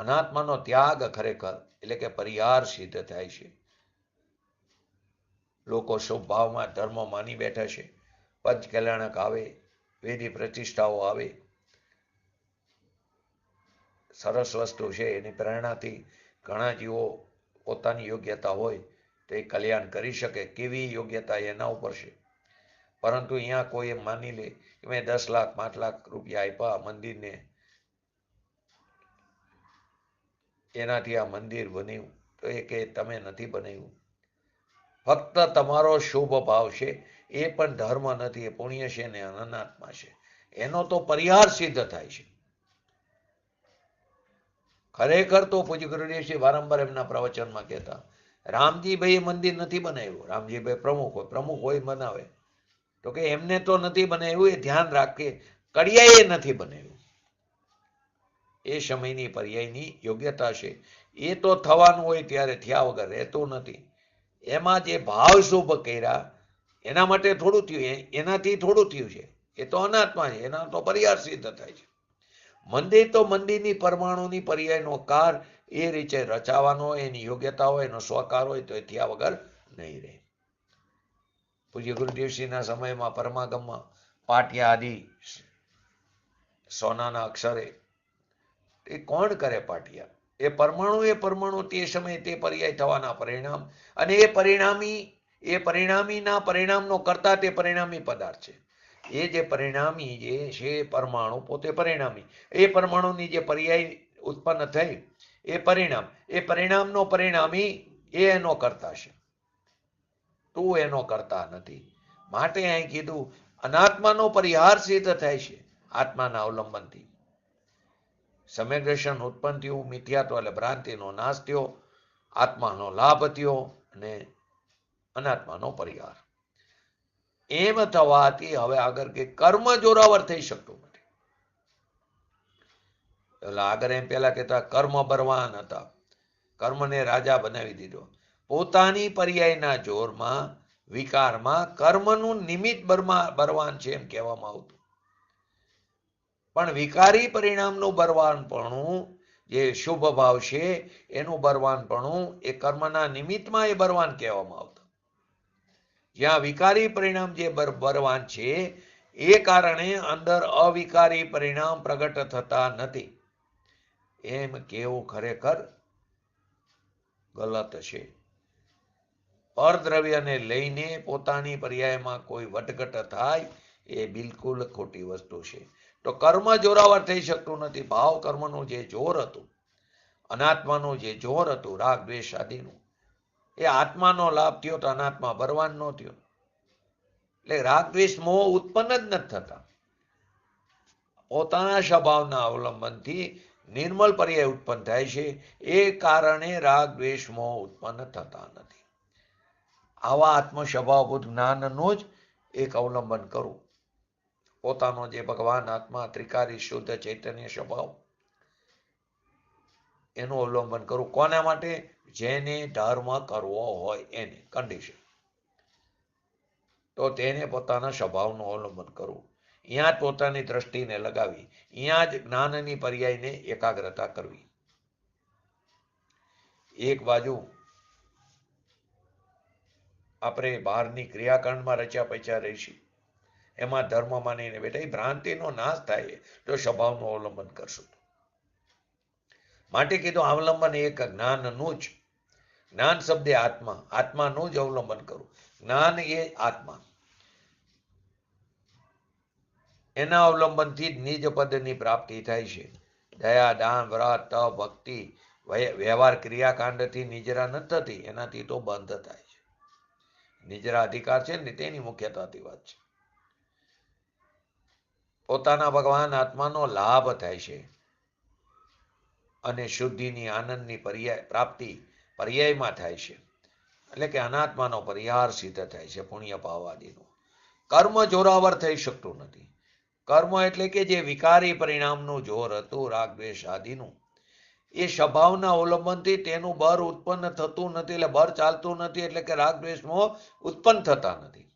અનાત્માનો ત્યાગ ખરેખર એટલે કે પરિહાર સિદ્ધ થાય છે. લોકો શુભ ભાવમાં ધર્મ માની બેઠા છે. પંચ કલ્યાણક આવે, વેદી પ્રતિષ્ઠાઓ આવે, સરસ વસ્તુ છે. એની પ્રેરણાથી ઘણા જીવો પોતાની યોગ્યતા હોય તો એ કલ્યાણ કરી શકે. કેવી યોગ્યતા એના ઉપર છે. પરંતુ અહીંયા કોઈ માની લે કે મેં 10 લાખ 5 લાખ રૂપિયા આપ્યા મંદિરને, એનાથી આ મંદિર બન્યું, તો એ કે તમે નથી બનાવ્યું. ફક્ત તમારો શુભ ભાવ છે, એ પણ ધર્મ નથી, એ પુણ્ય છે ને અનાત્મા છે. એનો તો પરિહાર સિદ્ધ થાય છે. ખરેખર તો પૂજ્ય ગુરુદેવજી વારંવાર એમના પ્રવચનમાં કહેતા, રામજીભાઈ મંદિર નથી બનાવ્યું. રામજીભાઈ પ્રમુખ હોય બનાવે, તો કે એમને તો નથી બનાવ્યું, એ ધ્યાન રાખે કડિયા એ નથી બનાવ્યું. એ સમયની પર્યાયની યોગ્યતા છે. એ તો થવાનું હોય ત્યારે થયા વગર રહેતું નથી. એમાં જે ભાવ શુભ કર્યા એના માટે થોડું થયું, એનાથી થોડું થયું છે. એ તો અનાત્મા છે, એના તો પરિહાર સિદ્ધ થાય છે. મંદિર તો મંદિરની પરમાણુની પર્યાયનો કાર એ રીતે રચાવાનો હોય, એની યોગ્યતા હોય, એનો સ્વકાર હોય તો એ થયા વગર નહીં રહે. પૂજ્ય ગુરુદેવસિંહના સમયમાં પરમાગમમાં પાટિયા આદિ સોનાના અક્ષરે, એ કોણ કરે પાટિયા? એ પરમાણુ તે સમયે તે પર્યાય થવાના પરિણામ, અને એ પરિણામીના પરિણામનો કરતા તે પરિણામી પદાર્થ છે. એ જે પરિણામી જે છે પરમાણુ પોતે પરિણામી, એ પરમાણુની જે પર્યાય ઉત્પન્ન થઈ એ પરિણામનો પરિણામી એ એનો કરતા છે. તું એનો કરતા નથી. માટે અહીં કીધું અનાત્માનો પરિહાર સિદ્ધ થાય છે આત્માના અવલંબનથી. સમ્યગ્દર્શન ઉત્પન્ન થયું, મિથ્યાત્વ એટલે ભ્રાંતિનો નાશ થયો, આત્માનો લાભ થયો અને અનાત્માનો પરિહાર. એમ થવાથી હવે આગળ કે કર્મ જોરાવર થઈ શકતું નથી. એટલે આગળ એમ પેલા કહેતા કર્મ બળવાન હતા, કર્મને રાજા બનાવી દીધો. પોતાની પર્યાયના જોરમાં વિકારમાં કર્મનું નિમિત્ત બળવાન છે એમ કહેવામાં આવતું. પણ વિકારી પરિણામનું બળવાનપણું જે શુભ ભાવ છે એનું બળવાનપણું એ કર્મના નિમિત્તમાં એ બળવાન કહેવામાં આવતું. જ્યાં વિકારી પરિણામ જે બળવાન છે એ કારણે અંદર અવિકારી પરિણામ પ્રગટ થતા નથી. એમ કેવું ખરેખર ગલત છે. પરદ્રવ્યને લઈને પોતાની પર્યાયમાં કોઈ વટઘટ થાય એ બિલકુલ ખોટી વસ્તુ છે. તો કર્મ જોરાવર થઈ શકતું નથી. ભાવ કર્મનું જે જોર હતું, અનાત્માનું જે જોર હતું, રાગ દ્વેષ આદિનું, એ આત્માનો લાભ થયો તો અનાત્મા બળવાન નો થયો. એટલે રાગ દ્વેષ મોહ ઉત્પન્ન જ નથી થતા. પોતાના સ્વભાવના અવલંબનથી નિર્મલ પર્યાય ઉત્પન્ન થાય છે. એ કારણે રાગ દ્વેષ મોહ ઉત્પન્ન થતા નથી. આવા આત્મ સ્વભાવભૂત જ્ઞાનનું જ એક અવલંબન કરવું. પોતાનો જે ભગવાન આત્મા ત્રિકારી શુદ્ધ ચૈતન્ય સ્વભાવ, એનું અવલંબન કરવું. કોના માટે? જેને ધર્મ કરવો હોય એને કન્ડિશન, તો તેને પોતાના સ્વભાવનું અવલંબન કરવું. અહીંયા જ પોતાની દ્રષ્ટિને લગાવી, અહીંયા જ જ્ઞાનની પર્યાયને એકાગ્રતા કરવી. એક બાજુ આપણે બહારની ક્રિયાકાંડમાં રચ્યા પચ્યા રહીશું, એમાં ધર્મ માનીને બેઠા, એ ભ્રાંતિનો નાશ થાય તો સ્વભાવનું અવલંબન કરશું. માટે કીધું અવલંબન એક જ્ઞાનનું જ, જ્ઞાન શબ્દે આત્મા, આત્માનું જ અવલંબન કરવું. જ્ઞાન એ આત્મા, એના અવલંબનથી જ નિજ પદની પ્રાપ્તિ થાય છે. દયા દાન વ્રત તપ ભક્તિ વ્યવહાર ક્રિયાકાંડથી નિજરા ન થતી, એનાથી તો બંધ થાય છે. નિજરા અધિકાર છે ને તેની મુખ્યતાથી વાત છે. પોતાના ભગવાન આત્માનો લાભ થાય છે અને શુદ્ધિની આનંદની પ્રાપ્તિ પર્યાયમાં થાય છે. એટલે કે અનાત્માનો પરિહાર સિદ્ધ થાય છે પુણ્ય ભાવ આદિનો. કર્મ જોરાવર થઈ શકતું નથી. કર્મ એટલે કે જે વિકારી પરિણામનું જોર હતું રાગ દ્વેષ આદિનું, એ સ્વભાવના અવલંબનથી તેનું બળ ઉત્પન્ન થતું નથી. એટલે બળ ચાલતું નથી, એટલે કે રાગ દ્વેષ મોહ ઉત્પન્ન થતા નથી.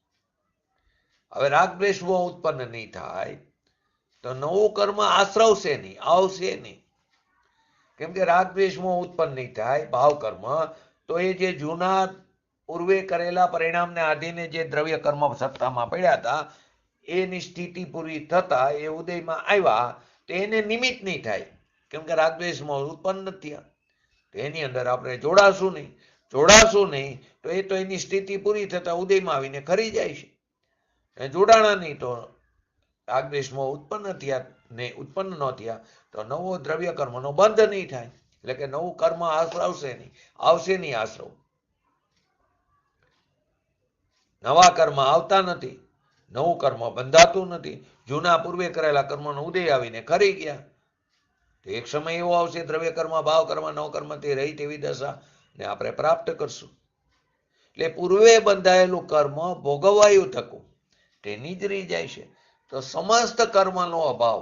હવે રાગ દ્વેષ મોહ ઉત્પન્ન નહીં થાય તો નવું કર્મ આશ્રવશે નહીં, આવશે નહીં. કેમ કે રાગ દ્વેષમાં ઉત્પન્ન નહીં થાય ભાવ કર્મ, તો એ જે જૂના પૂર્વે કરેલા પરિણામને આધીને જે દ્રવ્ય કર્મ સત્તામાં પડ્યા હતા એની સ્થિતિ પૂરી થતા એ ઉદયમાં આવ્યા તો એને નિમિત્ત નહીં થાય, કેમ કે રાગ દ્વેષમાં ઉત્પન્ન નથી થયા. તો એની અંદર આપણે જોડાશું નહીં તો એ તો એની સ્થિતિ પૂરી થતા ઉદયમાં આવીને ખરી જાય છે. જોડાણા નહીં તો રાગ દ્વેષમાં ઉત્પન્ન ન થયા તો નવો દ્રવ્ય કર્મનો બંધ નહીં થાય, એટલે કે નવું કર્મ આવશે નહીં આશ્રવ. નવા કર્મ આવતા નથી, નવું કર્મ બંધાતું નથી, જૂના પૂર્વે કરેલા કર્મનો ઉદય આવીને ખરી ગયા. તો એક સમય એવો આવશે દ્રવ્ય કર્મ ભાવ કર્મ નવ કર્મથી રહી તેવી દશા ને આપણે પ્રાપ્ત કરશું. એટલે પૂર્વે બંધાયેલું કર્મ ભોગવાયું થતું તે નીજરી જાય છે. તો સમસ્ત કર્મનો અભાવ,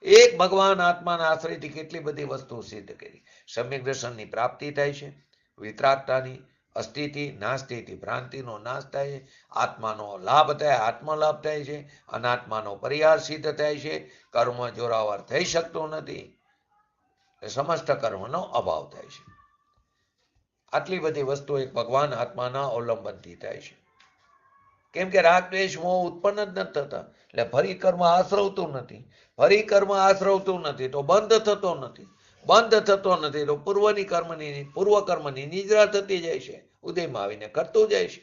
એક ભગવાન આત્માના આશ્રયથી કેટલી બધી વસ્તુ સિદ્ધ કરી. સમ્યક દર્શનની પ્રાપ્તિ થાય છે, વિતરાગતાની અસ્થિતિ નાશથી ભ્રાંતિનો નાશ થાય છે, આત્માનો લાભ થાય, આત્મલાભ થાય છે, અનાત્માનો પરિહાર સિદ્ધ થાય છે, કર્મ જોરાવર થઈ શકતો નથી, સમસ્ત કર્મનો અભાવ થાય છે. આટલી બધી વસ્તુ એક ભગવાન આત્માના અવલંબનથી થાય છે. કેમ કે રાગ દ્વેષ મોહ ઉત્પન્ન જ નથી થતા, એટલે ફરી કર્મ આશ્રવતું નથી તો બંધ થતો નથી તો પૂર્વ કર્મની નિદ્રા થતી જાય છે, ઉદયમાં આવીને કરતું જાય છે.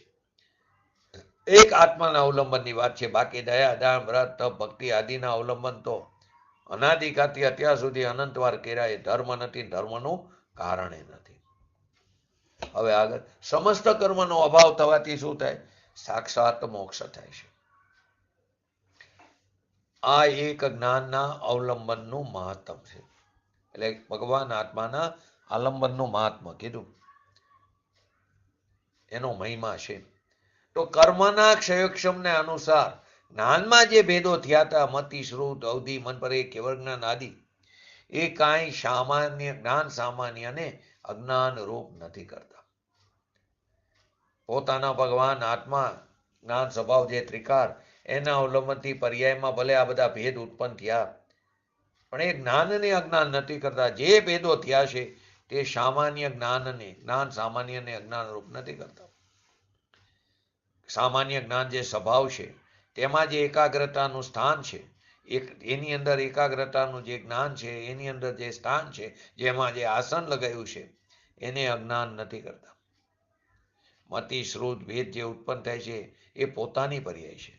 એક આત્માના અવલંબનની વાત છે. બાકી દયા દાન વ્રત તપ ભક્તિ આદિના અવલંબન તો અનાદિકાળથી અત્યાર સુધી અનંતવાર કર્યા, એ ધર્મ નથી, ધર્મનું કારણ નથી. હવે આગળ સમસ્ત કર્મનો અભાવ થવાથી શું થાય? સાક્ષાત મોક્ષ થાય છે. આ એક જ્ઞાનના અવલંબનનું મહત્તમ છે. એટલે ભગવાન આત્માના આલંબનનું મહાત્મ કીધું, એનો મહિમા છે. તો કર્મના ક્ષયક્ષમને અનુસાર જ્ઞાનમાં જે ભેદો થયા હતા, મતિ શ્રુત અવધિ મન પર કેવળ જ્ઞાન આદિ, એ કાંઈ જ્ઞાન સામાન્યને અજ્ઞાન રૂપ નથી કરતા. પોતાના ભગવાન આત્મા જ્ઞાન સ્વભાવ જે ત્રિકાર એના અવલંબનથી પર્યાયમાં ભલે આ બધા ભેદ ઉત્પન્ન થયા, પણ એ જ્ઞાનને અજ્ઞાન નથી કરતા. જે ભેદો થયા છે તે જ્ઞાન સામાન્યને અજ્ઞાન રૂપ નથી કરતા. સામાન્ય જ્ઞાન જે સ્વભાવ છે તેમાં જે એકાગ્રતાનું સ્થાન છે, એની અંદર એકાગ્રતાનું જે જ્ઞાન છે, એની અંદર જે સ્થાન છે, જેમાં જે આસન લગાવ્યું છે, એને અજ્ઞાન નથી કરતા. મતિ શ્રુત ભેદ જે ઉત્પન્ન થાય છે એ પોતાની પર્યાય છે.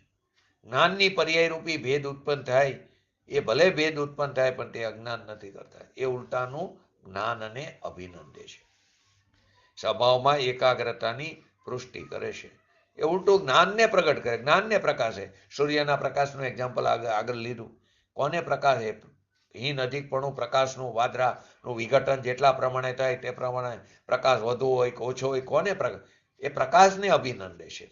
જ્ઞાનની પર્યાય રૂપી ભેદ ઉત્પન્ન થાય, એ ભલે ભેદ ઉત્પન્ન થાય પણ તે અજ્ઞાન નથી કરતા. એ ઉલટાનું જ્ઞાનને અભિનંદે છે, સ્વભાવમાં એકાગ્રતાની પુષ્ટિ કરે છે. એ ઉલટું જ્ઞાનને પ્રગટ કરે, જ્ઞાનને પ્રકાશે. સૂર્યના પ્રકાશનું એક્ઝામ્પલ આગળ લીધું. કોને પ્રકાશે? હીન અધિકપણું પ્રકાશનું, વાદરાનું વિઘટન જેટલા પ્રમાણે થાય તે પ્રમાણે પ્રકાશ વધુ હોય કે ઓછો હોય, કોને પ્રકાશ? એ પ્રકાશને અભિનંદે છે.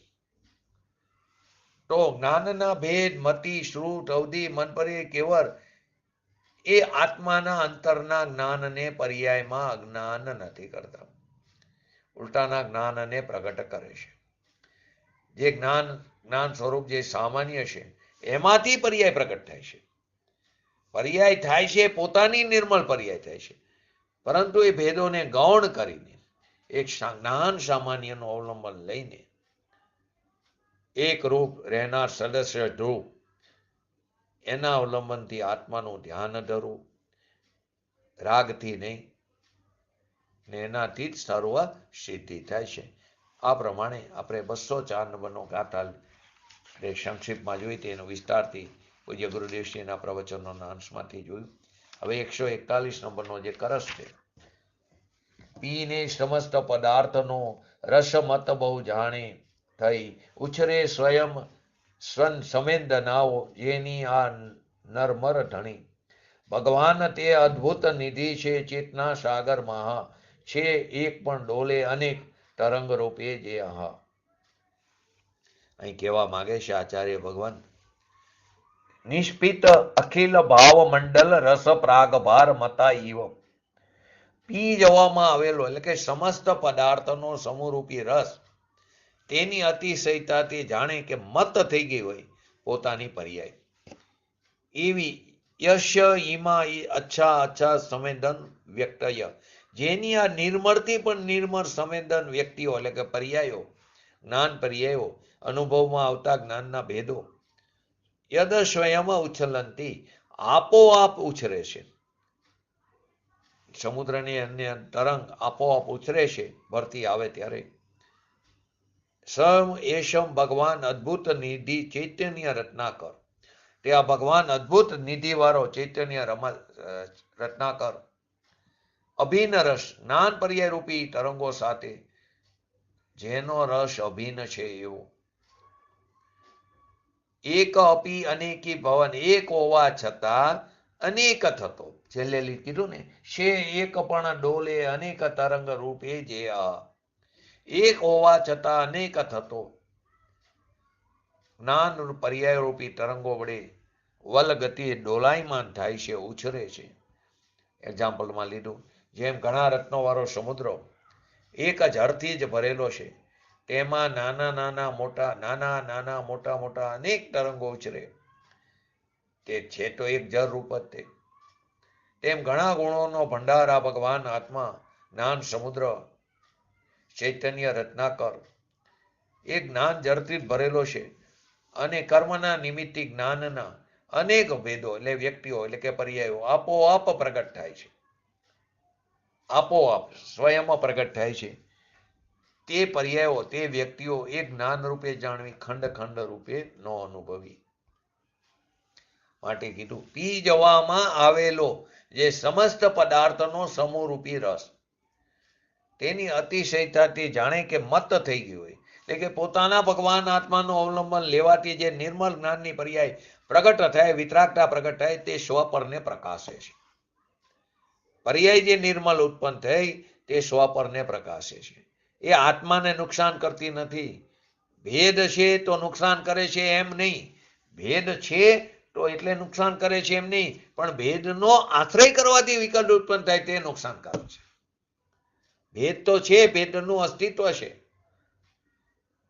તો જ્ઞાનના ભેદ મતિ શ્રુત અવધિ મન પર કેવળ એ આત્માના અંતરના જ્ઞાનને પર્યાયમાં અજ્ઞાન નથી કરતા, ઉલટાના જ્ઞાનને પ્રગટ કરે છે. જે જ્ઞાન સ્વરૂપ જે સામાન્ય છે એમાંથી પર્યાય પ્રગટ થાય છે. પર્યાય થાય છે, પોતાની નિર્મળ પર્યાય થાય છે, પરંતુ એ ભેદોને ગૌણ કરીને એક જ્ઞાન સામાન્યનું અવલંબન લઈને એક રૂપ રહેનાર સદસ્ય ધ્રુવ, એના અવલંબનથી આત્માનું ધ્યાન ધરવું, રાગથી નહીં ને એનાથી જ સર્વ સિદ્ધિ થાય છે. આ પ્રમાણે આપણે 204 નંબરનો ગાથા સંક્ષિપ્તમાં જોઈ, તેનો વિસ્તારથી પૂજ્ય ગુરુદેવશ્રીના પ્રવચનોના અંશમાંથી જોયું. હવે 141 નંબરનો જે કરસ છે, પીને સમસ્ત પદાર્થનો રસ મત બહુ જાણે થઈ, ઉછરે સ્વયં સમેન્દ નાઓ જેની આ નરમર ધણી, ભગવાન તે અદ્ભુત નિધિ છે, ચેતના સાગર મહા છે, એક પણ ડોલે અનેક તરંગ રૂપે જે આહા. અહીં કહેવા માંગે છે આચાર્ય ભગવાન, નિષ્પિત અખિલ ભાવ મંડલ રસ પ્રાગ ભાર મતા ઈવ. પી જવામાં આવેલો એટલે કે સમસ્ત પદાર્થનો સમૂહરૂપી રસ તેની અતિશયતાથી જાણે કે મત થઈ ગઈ હોય પોતાની પર્યાય, એવી યશ્ય ઈમા અચ્છા અચ્છા સંવેદન વ્યક્તય, જેની આ નિર્મળથી પણ નિર્મળ સંવેદન વ્યક્તિઓ એટલે કે પર્યાયો, જ્ઞાન પર્યાયો, અનુભવમાં આવતા જ્ઞાનના ભેદો યદ સ્વયં ઉછલંતી, આપોઆપ ઉછરે છે. સમુદ્રની અન્ય તરંગ આપોઆપ ઉછરે છે ભરતી આવે ત્યારે. સમ એશમ ભગવાન અદ્ભુત નિધિ ચૈતન્ય રત્નાકર, તે આ ભગવાન અદ્ભુત નિધિ વાળો ચૈતન્ય રત્નાકર અભિન્ન રસ જ્ઞાન પર્યાય રૂપી તરંગો સાથે, જેનો રસ અભિન્ન છે એવો. એક અપી અનેકી ભવન, એક હોવા છતાં અનેક થતો, છેલ્લે કીધું ને છે એક પણ ડોલે અનેક તરંગ રૂપે જે એક હોવા છતાં અનેક થતો, જ્ઞાન પર્યાય રૂપી તરંગો વડે વલ ગતિએ ડોલાયમાન થાય છે, ઉછરે છે. એક્ઝામ્પલમાં લીધું, જેમ ઘણા રત્નો વાળો સમુદ્ર એક જળથી જ ભરેલો છે, તેમાં નાના નાના મોટા અનેક તરંગો ઉછરે, તે છે તો એક જળ રૂપ જ તે. તેમ ઘણા ગુણોનો ભંડાર આ ભગવાન આત્મા જ્ઞાન સમુદ્ર ચૈતન્ય રત્નાકર એ જ્ઞાન જળથી જ ભરેલો છે, અને કર્મના નિમિત્તે જ્ઞાનના અનેક ભેદો એટલે વ્યક્તિઓ એટલે કે પર્યાયો આપોઆપ પ્રગટ થાય છે, આપોઆપ સ્વયંમાં પ્રગટ થાય છે. તે પર્યાયો તે વ્યક્તિઓ એ જ્ઞાન રૂપે જાણવી, ખંડ ખંડ રૂપે ન અનુભવી. માટે કીધું પી જવામાં આવેલો જે સમસ્ત પદાર્થનો સમૂહ રૂપી રસ, તેની અતિશયતાથી જાણે કે મત થઈ ગયું હોય, એટલે કે પોતાના ભગવાન આત્માનું અવલંબન લેવાથી જે નિર્મળ જ્ઞાનની પર્યાય પ્રગટ થાય, વિતરાગતા પ્રગટ થાય, તે સ્વપરને પ્રકાશે છે. પર્યાય જે નિર્મળ ઉત્પન્ન થઈ તે સ્વપરને પ્રકાશે છે. એ આત્માને નુકસાન કરતી નથી. ભેદ છે તો નુકસાન કરે છે એમ નહીં, ભેદ છે તો એટલે નુકસાન કરે છે એમ નહીં, પણ ભેદનો આશ્રય કરવાથી વિકલ્પ ઉત્પન્ન થાય તે નુકસાનકારક છે. ભેદ તો છે, ભેદનું અસ્તિત્વ છે,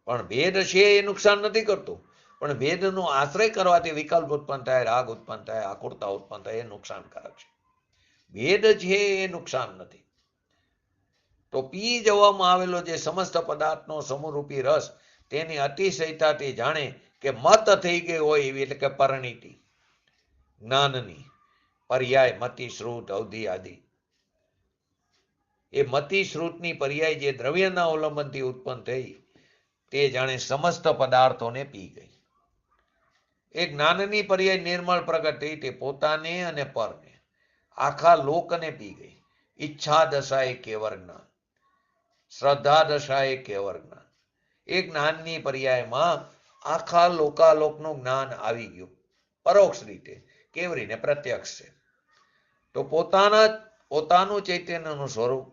પણ ભેદ છે એ નુકસાન નથી કરતું, પણ ભેદનો આશ્રય કરવાથી વિકલ્પ ઉત્પન્ન થાય, રાગ ઉત્પન્ન થાય, આકુરતા ઉત્પન્ન થાય, એ નુકસાનકારક છે. ભેદ છે એ નુકસાન નથી. તો પી જવામાં આવેલો જે સમસ્ત પદાર્થનો સમૂહરૂપી રસ, તેની અતિશયતાથી જાણે કે મત થઈ ગઈ હોય એવી, એટલે કે પરિણીતિ જ્ઞાનની પર્યાય મતિ શ્રુત અવધિ આદિ, એ મતિ શ્રુતની પર્યાય જે દ્રવ્યના અવલંબનથી ઉત્પન્ન થઈ, તે જાણે સમસ્ત પદાર્થોને પી ગઈ. એ જ્ઞાનની પર્યાય નિર્મળ પ્રગટ થઈ, તે પોતાને અને પરને આખા લોકને પી ગઈ. ઈચ્છા દશાએ કેવળ જ્ઞાન, શ્રદ્ધા દશાએ કેવળ જ્ઞાન, એ જ્ઞાનની પર્યાયમાં આખા લોકાલોકનું જ્ઞાન આવી ગયું પરોક્ષ રીતે. કેવી રીતે? પ્રત્યક્ષ છે. તો પોતાનું ચૈતન્યનું સ્વરૂપ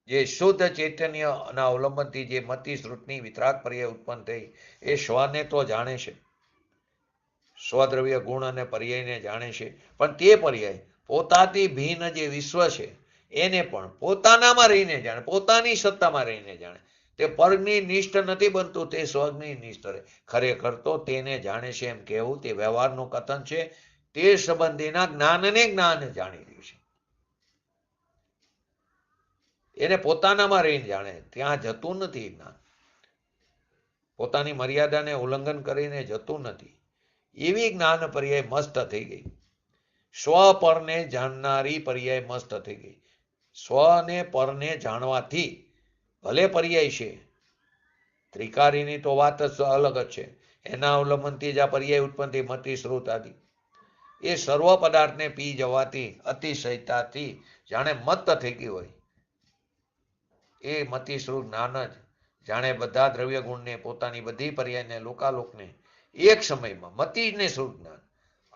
જે શુદ્ધ ચૈતન્યના અવલંબનથી જે મતિ શ્રુતની વિતરાગ પર્યાય ઉત્પન્ન થઈ, એ સ્વને તો જાણે છે, સ્વદ્રવ્ય ગુણ અને પર્યાયને જાણે છે, પણ તે પર્યાય પોતાથી ભિન્ન જે વિશ્વ છે એને પણ પોતાનામાં રહીને જાણે, પોતાની સત્તામાં રહીને જાણે. તે પરની નિષ્ઠ નથી બનતું, તે સ્વની નિષ્ઠ રહે. ખરેખર તો તેને જાણે છે એમ કહેવું તે વ્યવહારનું કથન છે. તે સંબંધીના જ્ઞાનને જ્ઞાન જાણી રહ્યું છે, એને પોતાનામાં રહીને જાણે, ત્યાં જતું નથી જ્ઞાન, પોતાની મર્યાદાને ઉલ્લંઘન કરીને જતું નથી. એવી જ્ઞાન પર્યાય મસ્ત થઈ ગઈ. સ્વ પરને જાણનારી પર્યાય મસ્ત થઈ ગઈ. સ્વને પરને જાણવાથી ભલે પર્યાય છે, ત્રિકારીની તો વાત જ અલગ જ છે, એના અવલંબનથી જ આ પર્યાય ઉત્પન્ન થઈ મતિ શ્રુત આદિ, એ સર્વ પદાર્થને પી જવાથી અતિશયતાથી જાણે મત થઈ ગઈ હોય. એ મતિ શ્રુત જ્ઞાન જ જાણે બધા દ્રવ્ય ગુણને, પોતાની બધી પર્યાયને, લોકાલોકને એક સમયમાં મતિને શ્રુત જ્ઞાન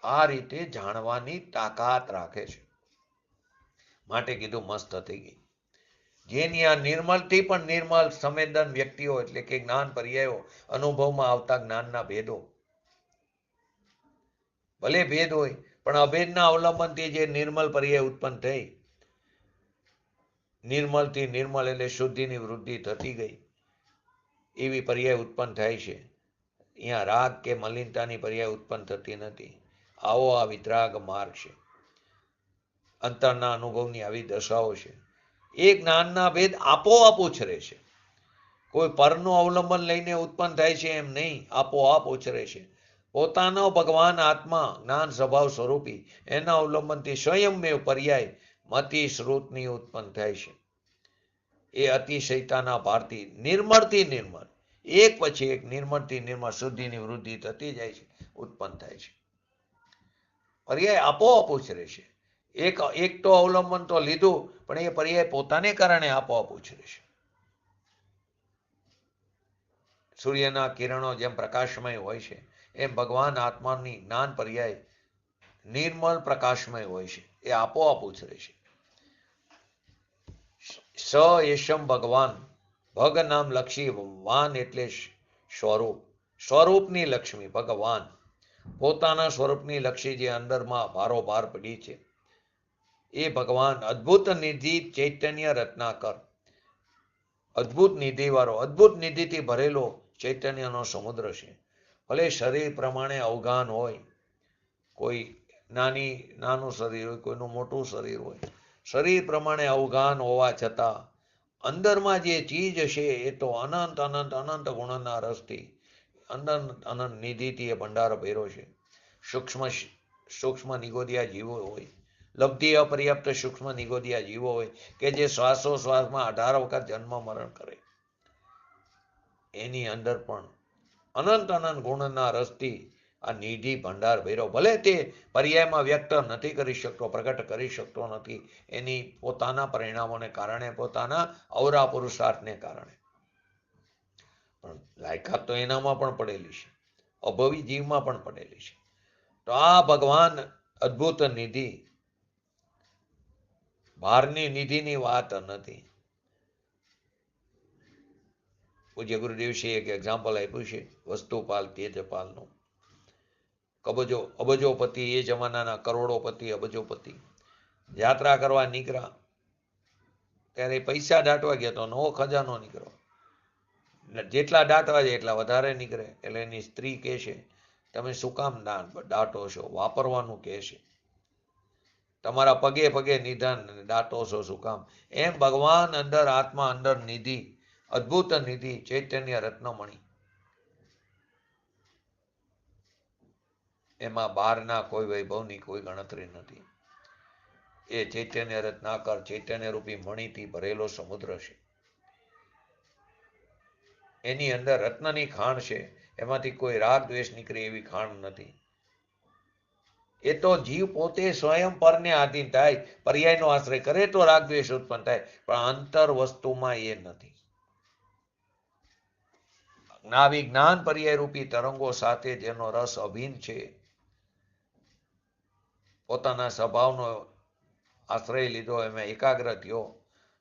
આ રીતે જાણવાની તાકાત રાખે છે. માટે કીધું મસ્ત થઈ ગઈ. જેની આ નિર્મળથી પણ નિર્મળ સંવેદન વ્યક્તિઓ એટલે કે જ્ઞાન પર્યાયો, અનુભવમાં આવતા જ્ઞાનના ભેદો, ભલે ભેદ હોય પણ અભેદના અવલંબનથી જે નિર્મળ પર્યાય ઉત્પન્ન થઈ, નિર્મળથી નિર્મળ એટલે શુદ્ધિની વૃદ્ધિ થતી ગઈ, એવી પર્યાય ઉત્પન્ન થાય છે. અહીંયા રાગ કે મલિનતાની પર્યાય ઉત્પન્ન થતી નથી. આવો આ વિતરાગ માર્ગ છે. અંતરના અનુભવની આવી દશાઓ છે. એ જ્ઞાનના ભેદ આપોઆપ ઉછરે છે. કોઈ પરનું અવલંબન લઈને ઉત્પન્ન થાય છે એમ નહીં, આપોઆપ ઉછરે છે. પોતાનો ભગવાન આત્મા જ્ઞાન સ્વભાવ સ્વરૂપી એના અવલંબનથી સ્વયંમેવ પર્યાય મતિ શ્રુતની ઉત્પન્ન થાય છે. એ અતિશયતાના ભારથી નિર્મળથી નિર્મળ, એક પછી એક નિર્મળથી નિર્મળ શુદ્ધિની વૃદ્ધિ થતી જાય છે, ઉત્પન્ન થાય છે. પર્યાય આપોઆપ ઉછરે છે. એક તો અવલંબન તો લીધું, પણ એ પર્યાય પોતાને કારણે આપોઆપ ઉછરે છે. સૂર્યના કિરણો જેમ પ્રકાશમય હોય છે, એમ ભગવાન આત્માની જ્ઞાન પર્યાય નિર્મળ પ્રકાશમય હોય છે. એ આપોઆપ ઉછરે છે. સ એશમ ભગવાન, ભગ નામ લક્ષી, વાન એટલે સ્વરૂપ, સ્વરૂપની લક્ષ્મી ભગવાન, પોતાના સ્વરૂપની લક્ષી જે અંદરમાં ભારોભાર પડી છે એ ભગવાન અદ્ભુત નિધિ ચૈતન્ય રત્નાકર, અદ્ભુત નિધિવાળો, અદ્ભુત નિધિથી ભરેલો ચૈતન્યનો સમુદ્ર છે. ભલે શરીર પ્રમાણે અવગાન હોય, કોઈ નાનું શરીર હોય, કોઈનું મોટું શરીર હોય, શરીર પ્રમાણે અવગાન હોવા છતાં અંદરમાં જે ચીજ છે એ તો અનંત અનંત અનંત ગુણના રસથી અનંત અનંત નિધિથી એ ભંડારો ભર્યો છે. સૂક્ષ્મ નિગોદિયા જીવો હોય, લબ્ધિ અપર્યાપ્ત સૂક્ષ્મ નિગોદિયા જીવો હોય કે જે શ્વાસોશ્વાસમાં 18 વખત જન્મ મરણ કરે, એની અંદર પણ અનંત અનંત ગુણના રસથી આ નિધિ ભંડાર ભર્યો. ભલે તે પર્યાયમાં વ્યક્ત નથી કરી શકતો, પ્રગટ કરી શકતો નથી, એની પોતાના પરિણામોને કારણે, પોતાના અવરા પુરુષાર્થને કારણે, પણ લાયકાત તો એનામાં પણ પડેલી છે, અભવી જીવમાં પણ પડેલી છે. તો આ ભગવાન અદ્ભુત નિધિ, બહારની નિધિની વાત નથી. પૂજ્ય ગુરુદેવશ્રીએ એક એક્ઝામ્પલ આપ્યું છે વસ્તુપાલ તેજપાલનું. અબજોપતિ, એ જમાનાના કરોડોપતિ, અબજોપતિ યાત્રા કરવા નીકળ્યા ત્યારે પૈસા દાટવા ગયા તો નવો ખજાનો નીકળ્યો. જેટલા દાટવા જાય એટલા વધારે નીકળે. એટલે એની સ્ત્રી કહે છે, તમે શું કામ દાટો છો? વાપરવાનું કહે છે. તમારા પગે પગે નિધાન દાટો છો શું કામ? એમ ભગવાન અંદર, આત્મા અંદર નિધિ, અદ્ભુત નિધિ, ચૈતન્ય રત્નમણી, એમાં બહારના કોઈ વૈભવની કોઈ ગણતરી નથી. એ ચૈતન્ય રત્નાકર, ચૈતન્ય રૂપી મણીથી ભરેલો સમુદ્ર છે. એની અંદર રત્નની ખાણ છે, એમાંથી કોઈ રાગ દ્વેષ નીકળે એવી ખાણ નથી. એ તો જીવ પોતે સ્વયં પરને આધીન થાય, પર્યાયનો આશ્રય કરે તો રાગ દ્વેષ ઉત્પન્ન થાય, પણ અંતર વસ્તુમાં એ નથી. નાવી જ્ઞાન પર્યાય રૂપી તરંગો સાથે જેનો રસ અભિન્ન છે, પોતાના સ્વભાવનો આશ્રય લીધો, એમાં એકાગ્ર થયો,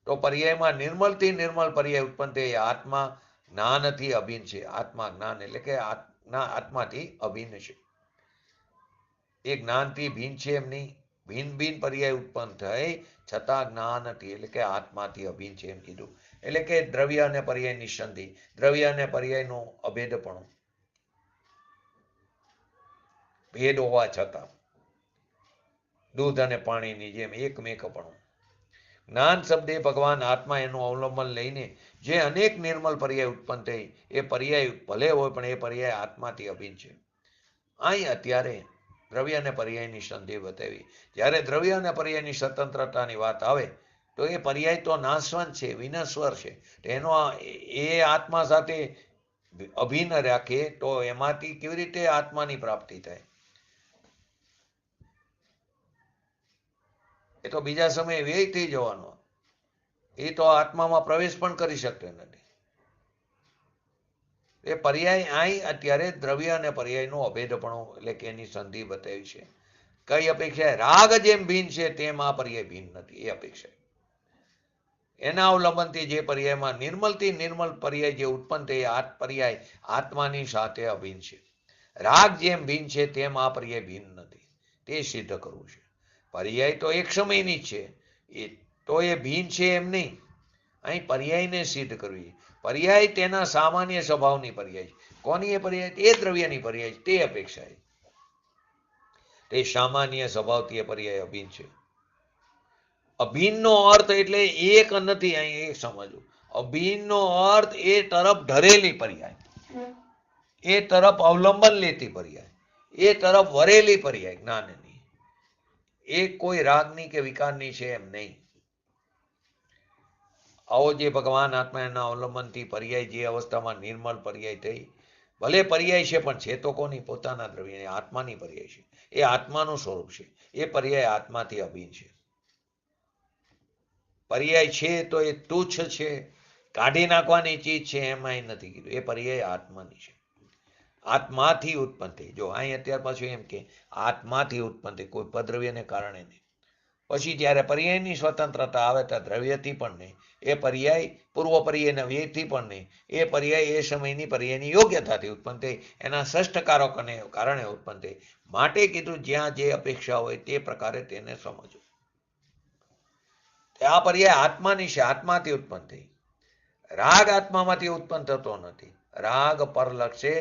તો પર્યાયમાં નિર્મળથી નિર્મળ પર્યાય ઉત્પન્ન થઈ. આત્મા જ્ઞાનથી અભિન્ન છે. આત્મા જ્ઞાન એટલે કે આત્માથી અભિન્ન છે. એ જ્ઞાનથી ભિન્ન છે એમ નહીં, ભિન્ન ભિન્ન પર્યાય ઉત્પન્ન થઈ છતાં જ્ઞાનથી એટલે કે આત્માથી અભિન્ન છે એમ કીધું. એટલે કે દ્રવ્ય અને પર્યાયની સંધિ, દ્રવ્ય અને પર્યાયનું અભેદપણું, ભેદ હોવા છતાં દૂધ અને પાણીની જેમ એકમેકપણું. જ્ઞાન શબ્દે ભગવાન આત્મા એનું અવલંબન લઈને જે અનેક નિર્મલ પર્યાય ઉત્પન્ન થઈ, એ પર્યાય ભલે હોય પણ એ પર્યાય આત્માથી અભિન્ન છે. અહીં અત્યારે દ્રવ્ય અને પર્યાયની સંધિ બતાવી. જ્યારે દ્રવ્ય અને પર્યાયની સ્વતંત્રતાની વાત આવે તો એ પર્યાય તો નાશવંત છે, વિનશ્વર છે. એનો એ આત્મા સાથે અભિન્ન રાખે તો એમાંથી કેવી રીતે આત્માની પ્રાપ્તિ થાય? એ તો બીજા સમયે વ્યય થઈ જવાનો. એ તો આત્મામાં પ્રવેશ પણ કરી શકતો નથી. એ પર્યાય અહીં અત્યારે દ્રવ્ય અને પર્યાયનું અભેદપણું એટલે કે એની સંધિ બતાવી છે. કઈ અપેક્ષા? રાગ જેમ ભિન્ન છે તેમ આ પર્યાય ભિન્ન નથી, એ અપેક્ષા. એના અવલંબનથી જે પર્યાયમાં નિર્મલથી નિર્મલ પર્યાય જે ઉત્પન્ન થઈ, આ પર્યાય આત્માની સાથે અભિન્ન છે. રાગ જેમ ભિન્ન છે તેમ આ પર્યાય ભિન્ન નથી, તે સિદ્ધ કરવું છે. પર્યાય તો એક સમયની જ છે, એ તો એ ભિન્ન છે એમ નહીં. અહીં પર્યાયને સિદ્ધ કરવી. પર્યાય તેના સામાન્ય સ્વભાવની પર્યાય. કોની એ પર્યાય? એ દ્રવ્યની પર્યાય, તે અપેક્ષા. તે સામાન્ય સ્વભાવથી એ પર્યાય અભિન્ન છે. અભિન્નનો અર્થ એટલે એક નથી, અહીં એ સમજવું. અભિન્નનો અર્થ એ તરફ ઢરેલી પર્યાય, એ તરફ અવલંબન લેતી પર્યાય, એ તરફ વરેલી પર્યાય જ્ઞાનની. એ કોઈ રાગની કે વિકારની છે એમ નહીં. આવો જે ભગવાન આત્મા એના અવલંબનથી પર્યાય જે અવસ્થામાં નિર્મળ પર્યાય થઈ, ભલે પર્યાય છે પણ છે તો કોની? પોતાના દ્રવ્ય, આત્માની પર્યાય છે. એ આત્માનું સ્વરૂપ છે. એ પર્યાય આત્માથી અભિન્ન છે. પર્યાય છે તો એ તુચ્છ છે, કાઢી નાખવાની ચીજ છે એમાં નથી કીધું. એ પર્યાય આત્માની છે, આત્માથી ઉત્પન્ન થઈ. જો અહીં અત્યાર પાછું એમ કે આત્માથી ઉત્પન્ન થઈ, કોઈ પદ્રવ્યને કારણે નહીં. પછી જ્યારે પર્યાયની સ્વતંત્રતા આવે ત્યાં દ્રવ્યથી પણ નહીં, એ પર્યાય પૂર્વ પર્યાયના વ્યયથી પણ નહીં. એ પર્યાય એ સમયની પર્યાયની યોગ્યતાથી ઉત્પન્ન થઈ, એના ષષ્ઠકારકોને કારણે ઉત્પન્ન થઈ. માટે કીધું જ્યાં જે અપેક્ષા હોય તે પ્રકારે તેને સમજો. આ પર્યાય આત્માની છે, આત્માથી ઉત્પન્ન થઈ. રાગ આત્મામાંથી ઉત્પન્ન થતો નથી. રાગ પર લક્ષે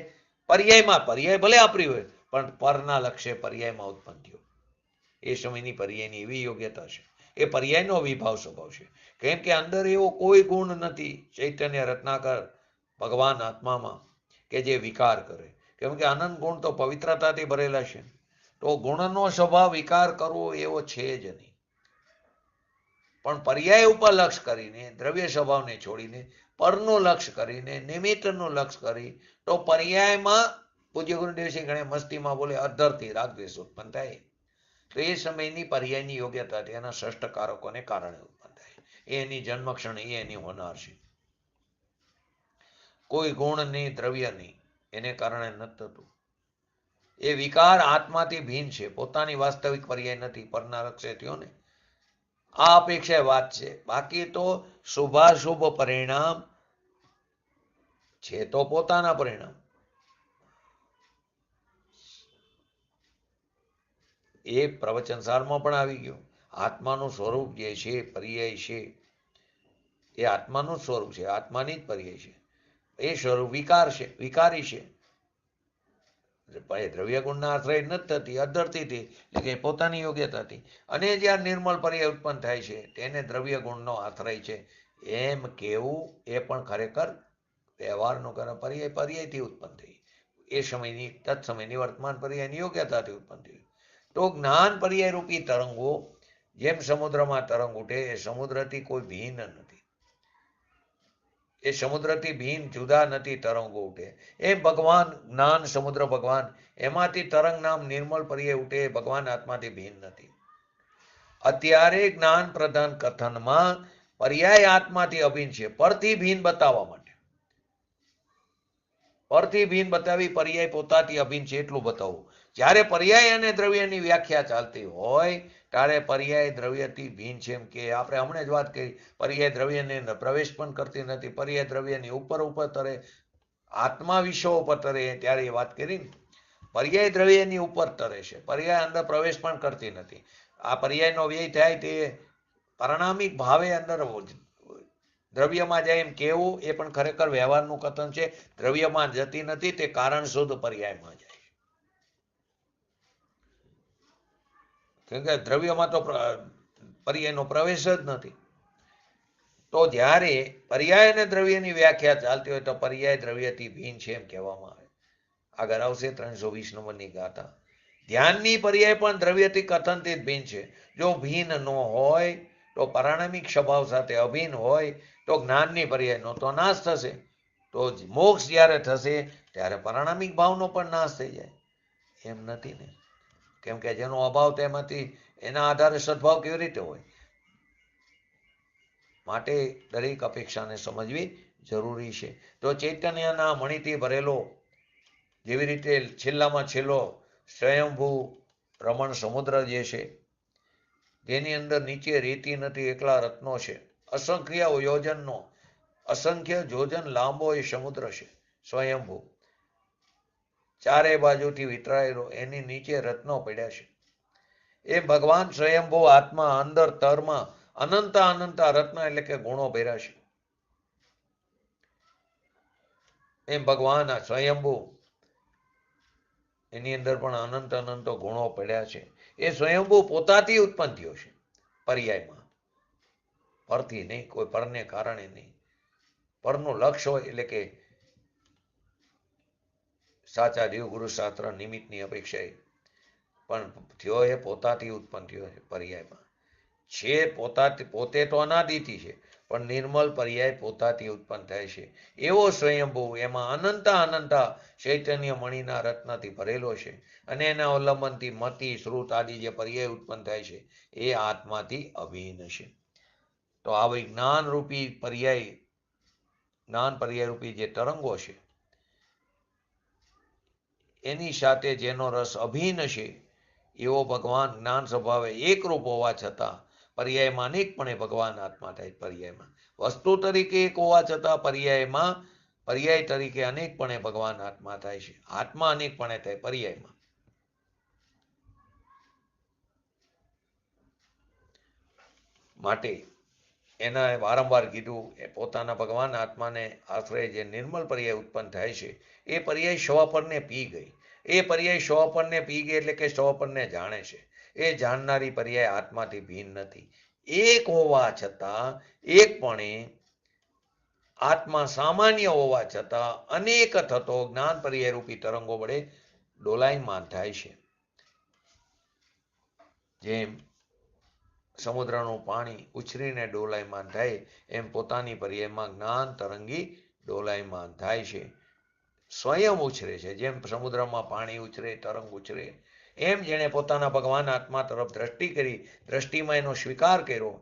પર્યાયમાં, પર્યાય ભલે આપણી હોય પણ પરના લક્ષે પર્યાયમાં ઉત્પન્ન થયો. એ સમયની પર્યાયની એવી યોગ્યતા છે. એ પર્યાયનો વિભાવ સ્વભાવ છે. કેમ કે અંદર એવો કોઈ ગુણ નથી ચૈતન્ય રત્નાકર ભગવાન આત્મામાં કે જે વિકાર કરે. કેમ કે અનંત ગુણ તો પવિત્રતાથી ભરેલા છે. તો ગુણનો સ્વભાવ વિકાર કરવો એવો છે જ નહીં. પણ પર્યાય ઉપર લક્ષ કરીને, દ્રવ્ય સ્વભાવને છોડીને, પરનું લક્ષ કરીને, નિમિત્તનું લક્ષ કરી, તો પર્યાયમાં પૂજ્ય ગુરુદેવસિંહ ઘણે મસ્તીમાં બોલે અધરથી રાગદ્વેષ ઉત્પન્ન થાય. તો એ સમયની પર્યાયની યોગ્યતા એના ષષ્ઠકારકોને કારણે ઉત્પન્ન થાય. એની જન્મક્ષણ એની હોનાર છે. કોઈ ગુણ નહીં, દ્રવ્ય નહીં, એને કારણે નથી થતું. એ વિકાર આત્માથી ભિન્ન છે, પોતાની વાસ્તવિક પર્યાય નથી. પરના લક્ષે થયો ને, આ અપેક્ષા વાત છે. બાકી તો શુભાશુભ પરિણામ છે તો પોતાના પરિણામ. એ પ્રવચન સારમાં પણ આવી ગયું. આત્માનું સ્વરૂપ જે છે પર્યાય છે, એ આત્માનું સ્વરૂપ છે, આત્માની જ પર્યાય છે. એ સ્વરૂપ વિકાર છે, વિકારી છે. દ્રવ્ય ગુણના આશ્રય નથી થતી, અધરથી એટલે કે પોતાની યોગ્યતાથી. અને જ્યાં નિર્મળ પર્યાય ઉત્પન્ન થાય છે તેને દ્રવ્ય ગુણનો આશ્રય છે એમ કેવું એ પણ ખરેખર વ્યવહારનું કરે. પર્યાય પર્યાયથી ઉત્પન્ન થઈ, એ સમયની તત્સમયની વર્તમાન પર્યાયની યોગ્યતાથી ઉત્પન્ન થયું. તો જ્ઞાન પર્યાય રૂપી તરંગો જેમ સમુદ્રમાં તરંગ ઉઠે, એ સમુદ્રથી કોઈ ભિન્ન નથી. એ સમુદ્રથી ભિન્ન જુદા નથી તરંગો ઉઠે. એ ભગવાન જ્ઞાન સમુદ્ર ભગવાન, એમાંથી તરંગ નામ નિર્મળ પર્યાય ઉઠે. ભગવાન આત્માથી ભિન્ન નથી. અત્યારે જ્ઞાન પ્રધાન કથનમાં પર્યાય આત્માથી અભિન્ન છે, પરથી ભિન્ન બતાવવા માટે. પરથી ભિન્ન બતાવી પર્યાય પોતાથી અભિન્ન છે એટલું બતાવવું. જ્યારે પર્યાય અને દ્રવ્યની વ્યાખ્યા ચાલતી હોય ત્યારે પર્યાય દ્રવ્યથી ભિન્ન છે એમ કે આપણે હમણાં જ વાત કરી. પર્યાય દ્રવ્યને પ્રવેશ પણ કરતી નથી, પર્યાય દ્રવ્યની ઉપર ઉપર તરે, આત્મા વિશ્વ ઉપર તરે, ત્યારે એ વાત કરી ને. પર્યાય દ્રવ્યની ઉપર તરે છે, પર્યાય અંદર પ્રવેશ પણ કરતી નથી. આ પર્યાયનો વ્યય થાય તે પરિણામિક ભાવે અંદર દ્રવ્યમાં જાય એમ કેવું એ પણ ખરેખર વ્યવહારનું કથન છે. દ્રવ્યમાં જતી નથી, તે કારણ શુદ્ધ પર્યાયમાં જાય. કેમ કે દ્રવ્યમાં તો પર્યાયનો પ્રવેશ જ નથી. તો જ્યારે પર્યાય અને દ્રવ્યની વ્યાખ્યા ચાલતી હોય તો પર્યાય દ્રવ્યથી ભિન્ન છે એમ કહેવામાં આવે. આગળ આવશે 320 નંબરની ગાથા. ધ્યાનની પર્યાય પણ દ્રવ્યથી કથનથી જ ભિન્ન છે. જો ભિન્ન ન હોય તો પારણામિક સ્વભાવ સાથે અભિન્ન હોય તો જ્ઞાનની પર્યાયનો તો નાશ થશે. તો મોક્ષ જ્યારે થશે ત્યારે પારણામિક ભાવનો પણ નાશ થઈ જાય. એમ નથી ને, કેમ કે જેનો અભાવ તેમાંથી એના આધારે સદભાવ કેવી રીતે હોય. માટે દરેક અપેક્ષાને સમજવી જરૂરી છે. તો ચૈતન્યના મણિથી ભરેલો, જેવી રીતે છેલ્લામાં છેલ્લો સ્વયંભૂ રમણ સમુદ્ર જે છે, તેની અંદર નીચે રેતી નથી, એકલા રત્નો છે. અસંખ્ય યોજનનો, અસંખ્ય યોજન લાંબો એ સમુદ્ર છે સ્વયંભૂ, ચારે બાજુથી વિતરાયેલો, એની નીચે રત્નો પડ્યા છે. એ ભગવાન સ્વયંભૂ આત્મા અંદર તરમાં અનંત અનંત રત્ન એટલે કે ગુણો ભર્યા છે. એમ ભગવાન સ્વયંભૂ એની અંદર પણ અનંત અનંતો ગુણો પડ્યા છે. એ સ્વયંભૂ પોતાથી ઉત્પન્ન થયો છે, પર્યાયમાં, પરથી નહીં, કોઈ પરને કારણે નહીં. પરનું લક્ષ્ય હોય એટલે કે સાચા દેવગુરુ શાસ્ત્ર નિમિત્તની અપેક્ષાએ, પણ થયો એ પોતાથી ઉત્પન્ન થયો છે પર્યાયમાં. છે પોતે તો અનાદિથી છે, પણ નિર્મલ પર્યાય પોતાથી ઉત્પન્ન થાય છે. એવો સ્વયંભૂ એમાં અનંતા ચૈતન્ય મણિના રત્નથી ભરેલો છે, અને એના અવલંબનથી મતિ શ્રુત આદિ જે પર્યાય ઉત્પન્ન થાય છે એ આત્માથી અભિન્ન છે. તો આવી જ્ઞાનરૂપી પર્યાય, જ્ઞાન પર્યાય રૂપી જે તરંગો છે એની સાથે જેનો રસ અભિન્ન છે એવો ભગવાન જ્ઞાન સ્વભાવે એકરૂપ હોવા છતાં પર્યાયમાં અનેકપણે ભગવાન આત્મા થાય. પર્યાયમાં વસ્તુ તરીકે એક હોવા છતાં પર્યાય તરીકે અનેકપણે ભગવાન આત્મા થાય છે. આત્મા અનેકપણે થાય પર્યાયમાં. માટે એના વારંવાર કીધું એ પોતાના ભગવાન આત્માને આશ્રય જે નિર્મલ પર્યાય ઉત્પન્ન થાય છે એ પર્યાય સ્વપરને પી ગઈ. એ પર્યાય સ્વપરને પી ગઈ એટલે કે સ્વપરને જાણે છે. એ જાણનારી પર્યાય આત્માથી ભિન્ન નથી. એક હોવા છતાં એકપણે આત્મા સામાન્ય હોવા છતાં અનેક થતો જ્ઞાન પર્યાય રૂપી તરંગો વડે ડોલાયમાન થાય છે. જેમ સમુદ્રનું પાણી ઉછરીને ડોલાયમાન થાય એમ પોતાની પર્યાયમાં જ્ઞાન તરંગી ડોલાયમાન થાય છે, સ્વયં ઉછરે છે. જેમ સમુદ્રમાં પાણી ઉછરે, તરંગ ઉછરે, એમ જેણે પોતાના ભગવાન આત્મા તરફ દ્રષ્ટિ કરી, દ્રષ્ટિમાં એનો સ્વીકાર કર્યો,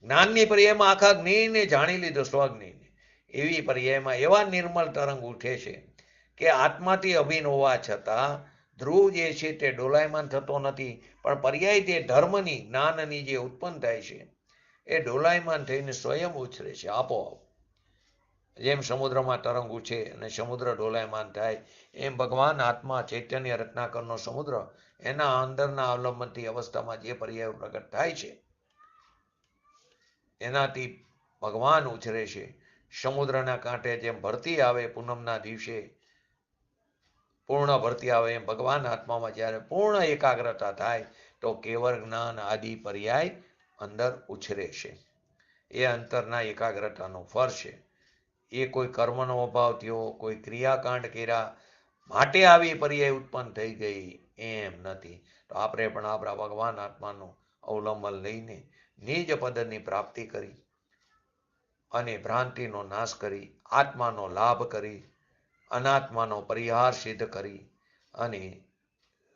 જ્ઞાનની પર્યાયમાં આખા જ્ઞેયને જાણી લીધો, સ્વજ્ઞેયને, એવી પર્યાયમાં એવા નિર્મળ તરંગ ઉઠે છે કે આત્માથી અભિન્ન હોવા છતાં ધ્રુવ જે છે તે ડોલાયમાન થતો નથી, પણ પર્યાય તે ધર્મની, જ્ઞાનની જે ઉત્પન્ન થાય છે એ ડોલાયમાન થઈને સ્વયં ઉછરે છે આપોઆપ. જેમ સમુદ્રમાં તરંગ ઉછે અને સમુદ્ર ડોલાયમાન થાય એમ ભગવાન આત્મા ચૈતન્ય રત્નાકરનો સમુદ્ર એના અંદરના અવલંબનથી અવસ્થામાં જે પર્યાય પ્રગટ થાય છે એનાથી ભગવાન ઉછરે છે. સમુદ્રના કાંઠે જેમ ભરતી આવે પૂનમના દિવસે, પૂર્ણ ભરતી આવે, એમ ભગવાન આત્મામાં જ્યારે પૂર્ણ એકાગ્રતા થાય તો કેવળ જ્ઞાન આદિ પર્યાય અંદર ઉછરે છે. એ અંતરના એકાગ્રતાનું ફળ છે. એ કોઈ કર્મનો અભાવ થયો, કોઈ ક્રિયાકાંડ કર્યા માટે આવી પર્યાય ઉત્પન્ન થઈ ગઈ એમ નથી. તો આપણે પણ આપણા ભગવાન આત્માનું અવલંબન લઈને નિજ પદની પ્રાપ્તિ કરી અને ભ્રાંતિનો નાશ કરી, આત્માનો લાભ કરી, અનાત્માનો પરિહાર સિદ્ધ કરી અને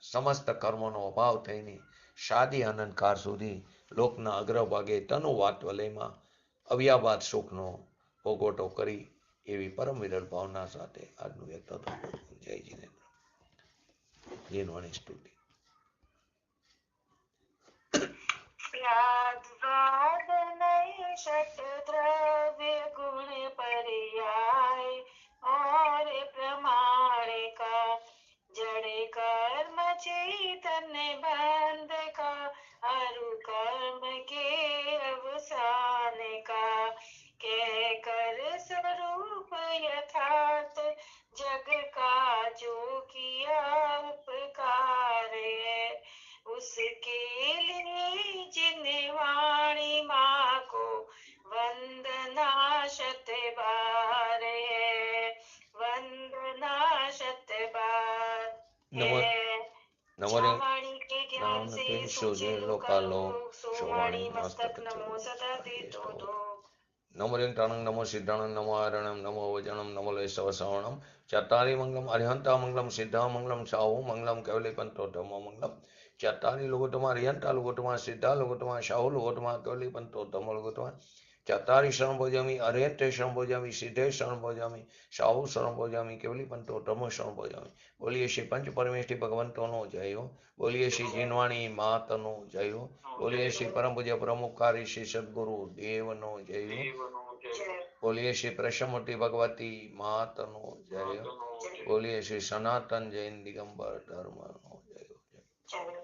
સમસ્ત કર્મોનો અભાવ થઈને શાદી અનંતકાળ સુધી લોકના અગ્રભાગે તનુવાત વલયમાં અવ્યાબાદ સુખનો ભોગવટો કરી એવી પરમ વિરલ ભાવના સાથે આજનું વ્યક્ત થતું. જય જીનેન્દ્ર. જીનવાણી સ્તુતિ. द्रव्य गुण पर्याय और प्रमाण का जड़ कर्म चैतन्य बंध का अरु कर्म के अवसान का कह कर स्वरूप यथार्थ जग का जो किया उपकार है उसके लिए जिन्हें वाणी माँ को वंदना शत बार है, वंदना शत बार है। वाणी के ज्ञान से सूझे लोकालोक सोवाणी मस्तक नमो सदा देतो दो. नमो रेंटाणं नमो सिद्धाणं नमो आरणं नमो वजनं नमो लेशवसावणं चत्तारि मंगलम अरिहंता मंगलम सिद्धा मंगलम साहु मंगलम केवलीपंतो धम्मो मंगलम चत्तारि लोकोत्तमा अरिहंता लोकोत्तमा सिद्धा लोकोत्तमा साहु लोकोत्तमा केवलीपंतो धम्मो लोकोत्तमा चत्तारि शरण भोजामि अरिहंते शरण भोजामि सिद्धे शरण भोजामि साहु शरण भोजामि केवलीपंतो धम्मो शरण भोजामि. बोलिए श्री पंच परमेष्ठी भगवंतोनो जय हो. बोलिए श्री जीनवाणी मातनो जय हो. बोलिए श्री परम पूज्य प्रमुखारी श्री सद्गुरु देवनो जय हो. बोलिए श्री प्रसमूर्ति भगवती मातनो जय हो. बोलिए श्री सनातन जैन दिगंबर धर्मनो जय हो.